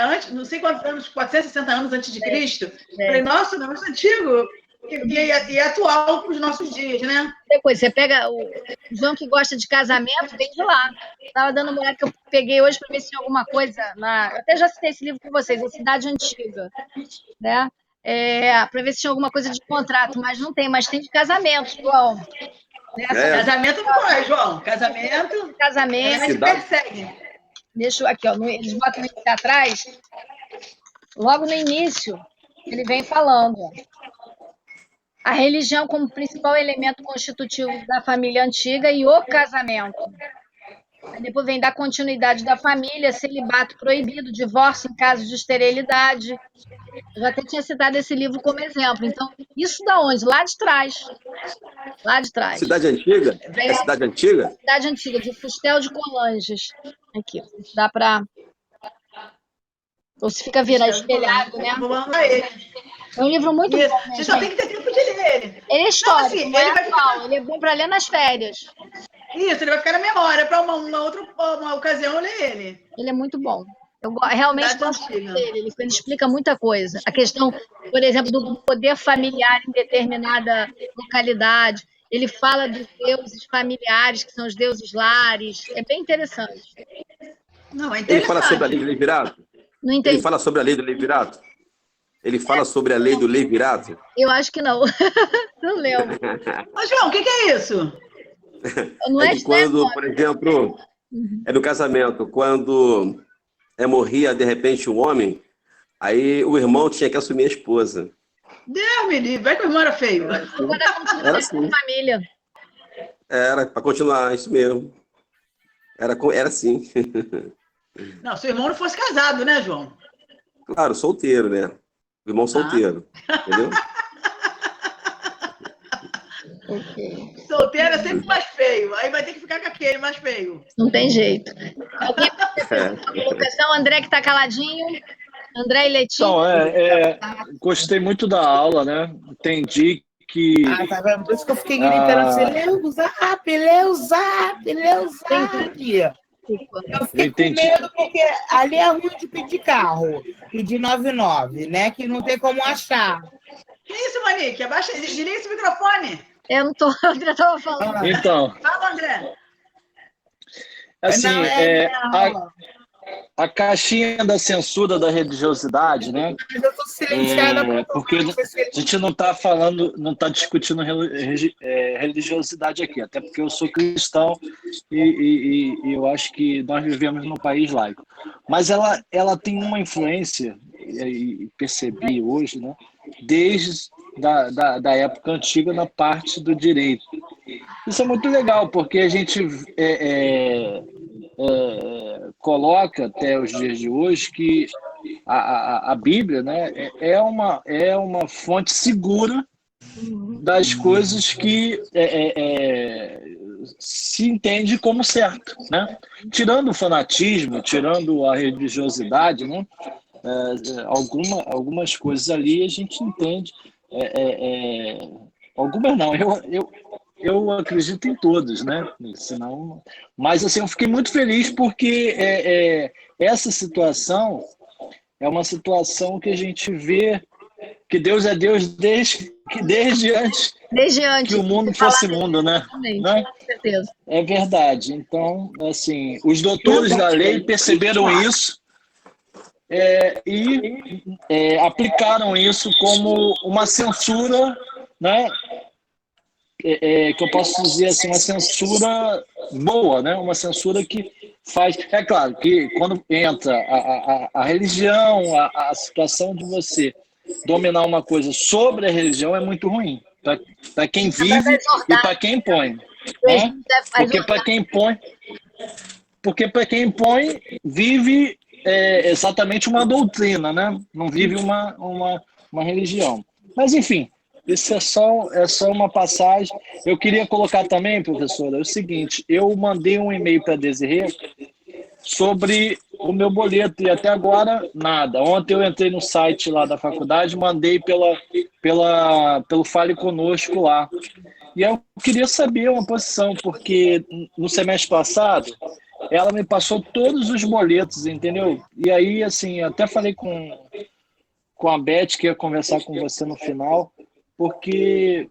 antes, não sei quantos anos, 460 anos antes de Cristo. Falei, nossa, não é muito antigo. E atual para os nossos dias, né? Depois, você pega o João que gosta de casamento, vem de lá. Estava dando uma olhada que eu peguei hoje para ver se tinha alguma coisa. Eu até já citei esse livro com vocês, A Cidade Antiga. Né? Para ver se tinha alguma coisa de contrato, mas não tem, mas tem de casamento, João. Casamento não é, João. Casamento. A gente persegue. Deixa eu aqui, ó, eles botam aqui atrás. Logo no início, ele vem falando. A religião como principal elemento constitutivo da família antiga e o casamento. Aí depois vem da continuidade da família, celibato proibido, divórcio em caso de esterilidade. Eu já até tinha citado esse livro como exemplo. Então, isso da onde? Lá de trás. Lá de trás. Cidade Antiga? É Cidade Antiga? Cidade Antiga, de Fustel de Colanges. Aqui, dá para... Ou se fica virando espelhado, né? É um livro muito bom. Você só tem que ter tempo de ler ele. Ele é histórico, não, assim, ele é bom para ler nas férias. Isso, ele vai ficar na memória. Para uma ocasião, eu ler ele. Ele é muito bom. Eu realmente gosto dele. Ele explica muita coisa. A questão, por exemplo, do poder familiar em determinada localidade. Ele fala dos deuses familiares, que são os deuses lares. É bem interessante. Não, é interessante. Ele fala sobre a lei do levirato? Não entendi. Ele fala sobre a lei do levirato? Ele fala sobre a lei do levirato? Eu acho que não. Não lembro. Mas, João, o que é isso? Não é quando, por exemplo, no casamento, quando morria, de repente, um homem, aí o irmão tinha que assumir a esposa. Deus me livre, vai que o irmão era feio. Era assim. Família. Era, para continuar, isso mesmo. Era assim. Não, se o irmão não fosse casado, né, João? Claro, solteiro, né? O irmão solteiro. Entendeu? Okay. Solteiro é sempre mais feio. Aí vai ter que ficar com aquele mais feio. Não tem jeito. Alguém colocação? André que está caladinho. André e Letícia. Então, gostei muito da aula, né? Entendi que... tá vendo? Por isso que eu fiquei gritando assim, Leuzap. Eu fiquei com medo porque ali é ruim de pedir carro. Pedir 99, né? Que não tem como achar. Que isso, Monique? Abaixa, desliga esse microfone. Eu não tô... O André estava falando. Então... Fala, André. Assim, a caixinha da censura da religiosidade, né? Mas eu tô silenciada porque a gente não está falando, não está discutindo religiosidade aqui, até porque eu sou cristão e eu acho que nós vivemos num país laico. Mas ela tem uma influência, e percebi hoje, né? Desde da época antiga na parte do direito. Isso é muito legal, porque a gente coloca até os dias de hoje que a Bíblia, né, é uma fonte segura das coisas que se entende como certo, né? Tirando o fanatismo, tirando a religiosidade, né? Algumas coisas ali a gente entende. Algumas não, eu acredito em todas, né? Senão, mas assim, eu fiquei muito feliz porque essa situação é uma situação que a gente vê que Deus é Deus desde antes que o mundo fosse mundo, né? Com certeza. É verdade. Então, assim, os doutores da lei perceberam isso e aplicaram isso como uma censura, né, que eu posso dizer assim, uma censura boa, né? Uma censura que faz... É claro que quando entra a religião, a situação de você dominar uma coisa sobre a religião é muito ruim para quem vive e para quem impõe. Né? Porque para quem impõe vive exatamente uma doutrina, né? Não vive uma religião. Mas enfim, isso é só uma passagem. Eu queria colocar também, professora, o seguinte: eu mandei um e-mail para a Desirê sobre o meu boleto e até agora nada. Ontem eu entrei no site lá da faculdade, mandei pelo Fale Conosco lá. E eu queria saber uma posição, porque no semestre passado ela me passou todos os boletos, entendeu? E aí, assim, até falei com a Beth que ia conversar com você no final, porque,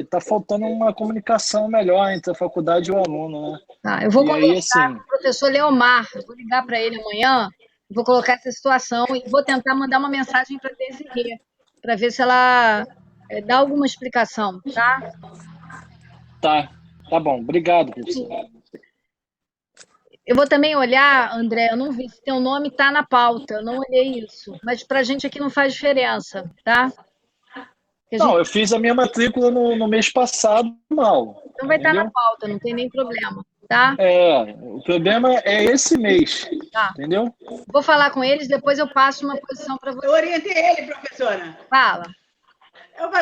tá faltando uma comunicação melhor entre a faculdade e o aluno, né? Tá, eu vou E conversar aí, assim, com o professor Leomar, eu vou ligar para ele amanhã, vou colocar essa situação e vou tentar mandar uma mensagem para a Desirê, para ver se ela dá alguma explicação, tá? tá bom. Obrigado, professor. Eu vou também olhar, André, eu não vi se teu nome está na pauta, eu não olhei isso, mas para a gente aqui não faz diferença, tá? Não, eu fiz a minha matrícula no mês passado, mal. Então vai estar na pauta, não tem nem problema, tá? O problema é esse mês, tá. Entendeu? Vou falar com eles, depois eu passo uma posição para você. Eu orientei ele, professora. Fala.